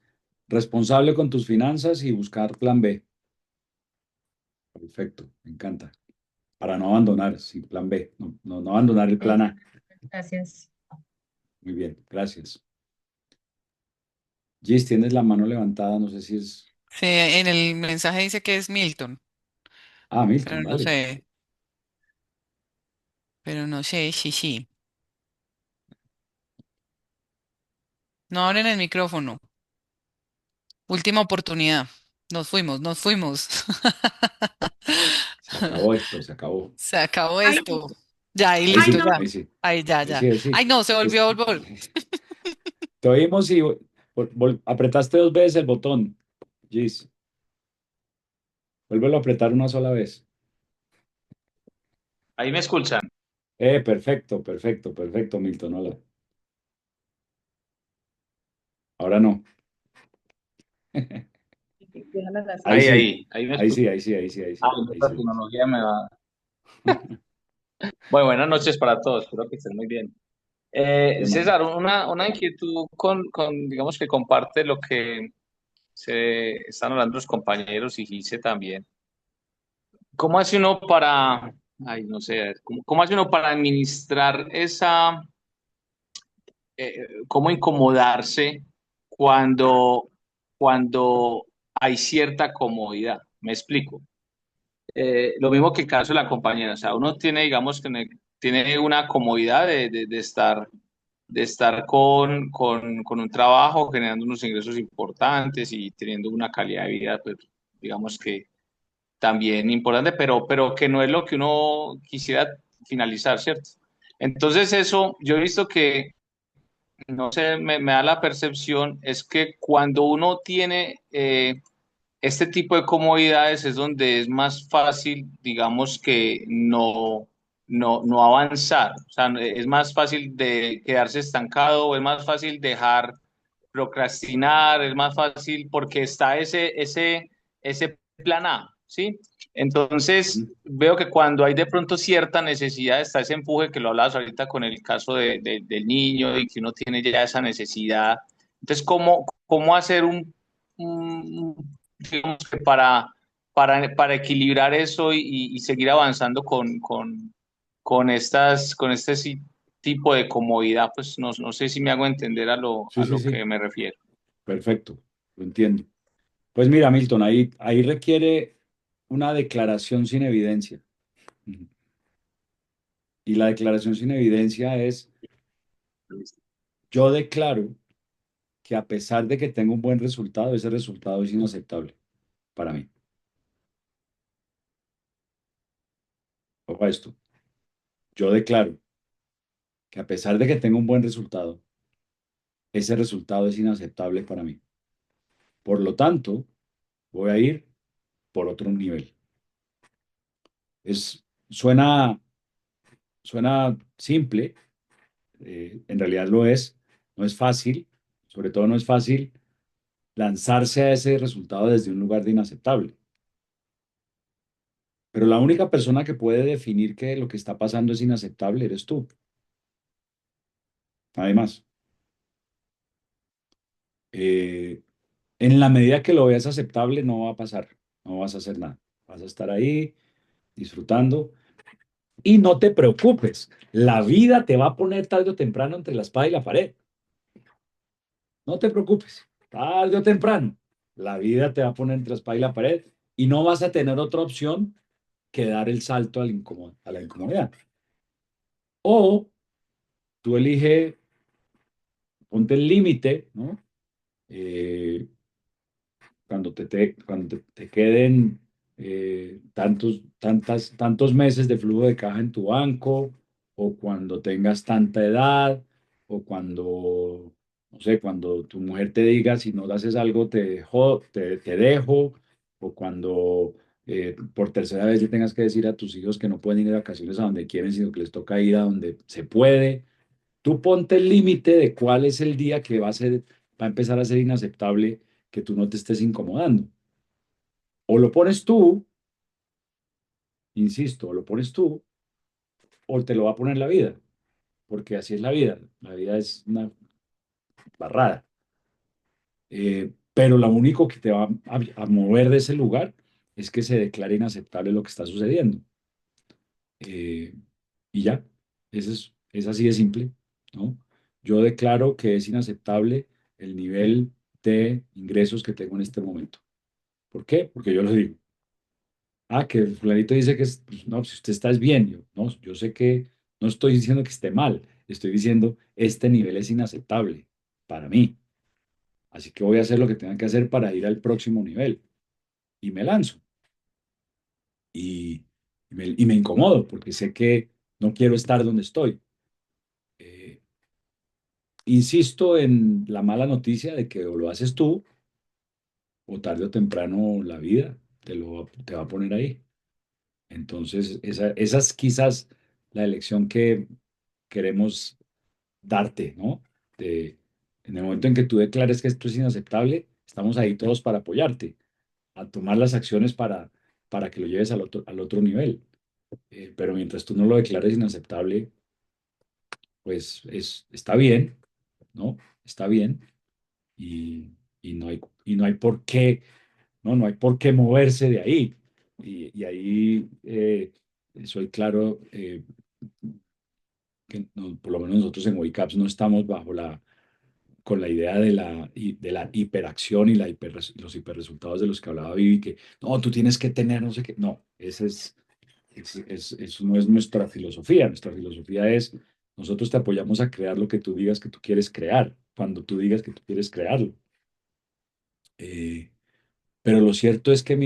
responsable con tus finanzas y buscar plan B. Perfecto, me encanta. Para no abandonar, sí, plan B, no abandonar el plan A. Gracias. Muy bien, gracias. Gis, tienes la mano levantada, no sé si es... Sí, en el mensaje dice que es Milton, Ah, pero Milton, no dale. sé, pero no sé, sí, sí. No abren el micrófono. Última oportunidad. Nos fuimos, nos fuimos. Se acabó esto, se acabó. Se acabó Ay, esto. Ya, ahí Ahí listo, ay, sí, no. ya. ahí sí, Ahí, ya, ahí ya. sí, ahí sí. Ay, no, se Es- volvió, volvió. te oímos y apretaste 2 veces el botón. Gis, vuélvelo a apretar una sola vez. Ahí me escuchan. Perfecto, perfecto, perfecto, Milton, hola. Ahora no. Déjame la Ahí Ahí, sí, ahí, ahí me ahí escuchan. sí, ahí sí, ahí sí, ahí Ah, sí, bueno, ahí esta sí. tecnología me va. Bueno, buenas noches para todos. Espero que estén muy bien. Bien, Manu. César, una inquietud digamos que comparte lo que se están hablando los compañeros y Gise también. ¿Cómo hace uno para, ay, no sé, cómo hace uno para administrar cómo incomodarse cuando, cuando hay cierta comodidad? Me explico. Lo mismo que el caso de la compañera, o sea, uno tiene, digamos, tiene una comodidad de estar con un trabajo, generando unos ingresos importantes y teniendo una calidad de vida, pues, digamos que también importante, pero que no es lo que uno quisiera finalizar, ¿cierto? Entonces eso, yo he visto que, no sé, me da la percepción, es que cuando uno tiene este tipo de comodidades es donde es más fácil, digamos, que no avanzar. O sea, es más fácil de quedarse estancado, es más fácil dejar procrastinar, es más fácil porque está ese plan A, ¿sí? Entonces, Ujú. veo que cuando hay de pronto cierta necesidad, está ese empuje que lo hablabas ahorita con el caso del niño y que uno tiene ya esa necesidad. Entonces, ¿cómo hacer digamos que para equilibrar eso y seguir avanzando con tipo de comodidad? Pues no sé si me hago entender a Sí, a sí, lo sí, que me refiero. perfecto, lo entiendo. Pues mira, Milton, ahí requiere una declaración sin evidencia. Ujú. Y la declaración sin evidencia es, yo declaro que a pesar de que tengo un buen resultado, ese resultado es inaceptable para mí. Ojo a esto, yo declaro que a pesar de que tengo un buen resultado, ese resultado es inaceptable para mí. Por lo tanto, voy a ir por otro nivel. Suena, suena simple, en realidad lo es, no es fácil, sobre todo no es fácil lanzarse a ese resultado desde un lugar de inaceptable. Pero la única persona que puede definir que lo que está pasando es inaceptable eres tú, nadie más. Eh, en la medida que lo veas aceptable, no va a pasar, no vas a hacer nada. Vas a estar ahí disfrutando y no te preocupes, la vida te va a poner tarde o temprano entre la espada y la pared. No te preocupes, tarde o temprano, la vida te va a poner entre la espada y la pared y no vas a tener otra opción que dar el salto a la incomodidad. O tú eliges, ponte el límite, ¿no? Eh, cuando te queden tantos meses de flujo de caja en tu banco, o cuando tengas tanta edad, o cuando, no sé, cuando tu mujer te diga, si no haces algo, te dejo, o cuando por tercera vez le tengas que decir a tus hijos que no pueden ir de vacaciones a donde quieren, sino que les toca ir a donde se puede. Tú ponte el límite de cuál es el día que va a empezar a ser inaceptable que tú no te estés incomodando. O lo pones tú, insisto, o lo pones tú, o te lo va a poner la vida, porque así es la vida. La vida es una barrada. Pero lo único que te va a mover de ese lugar es que se declare inaceptable lo que está sucediendo. Eh, y ya, es así de simple, ¿no? Yo declaro que es inaceptable el nivel de ingresos que tengo en este momento. ¿Por qué? Porque yo lo digo. Ah, que el fulanito dice que pues, no, si usted está es bien. No, yo sé que no estoy diciendo que esté mal, estoy diciendo este nivel es inaceptable para mí. Así que voy a hacer lo que tenga que hacer para ir al próximo nivel. Y me lanzo. Y, y me incomodo porque sé que no quiero estar donde estoy. Eh, Insisto en la mala noticia de que o lo haces tú o tarde o temprano la vida te va a poner ahí. Entonces, esa es quizás la elección que queremos darte, ¿no? En el momento en que tú declares que esto es inaceptable, estamos ahí todos para apoyarte, a tomar las acciones para que lo lleves al otro nivel. Pero mientras tú no lo declares inaceptable, pues está bien, ¿no? Está bien y, y no hay por qué, ¿no? No hay por qué moverse de ahí. Y ahí soy claro que por lo menos nosotros en Wake no estamos con la idea de la hiperacción y los hiperresultados de los que hablaba Vivi, que no, tú tienes que tener no sé qué. No, eso no es nuestra filosofía. Nuestra filosofía es, nosotros te apoyamos a crear lo que tú digas que tú quieres crear, cuando tú digas que tú quieres crearlo. Eh, pero lo cierto es que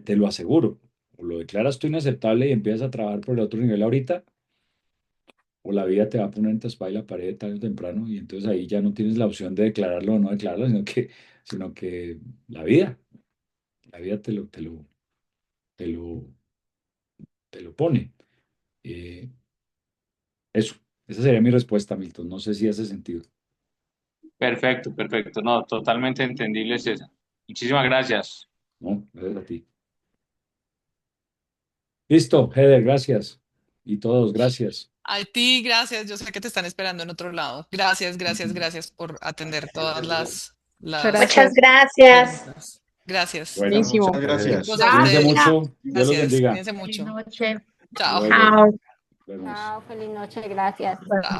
te lo aseguro, o lo declaras tú inaceptable y empiezas a trabajar por el otro nivel ahorita, o la vida te va a poner entre espada y la pared tarde o temprano, y entonces ahí ya no tienes la opción de declararlo o no declararlo, sino que la vida te lo, te lo pone. Eh, Eso, esa sería mi respuesta, Milton. No sé si hace sentido. Perfecto, perfecto. No, totalmente entendible, César. Muchísimas gracias. No, gracias a ti. Listo, Heather, gracias. Y todos, gracias. A ti, gracias. Yo sé que te están esperando en otro lado. Gracias, gracias, gracias por atender todas Muchas las Muchas gracias. gracias. preguntas. Gracias. Bueno, Buenísimo. Muchas gracias. Saludos a cuídense ustedes. Chao. mucho. Dios los Gracias. bendiga. Cuídense Feliz mucho. noche. Chao. Luego, Chao. nos vemos. Chao, feliz noche, gracias. Chao.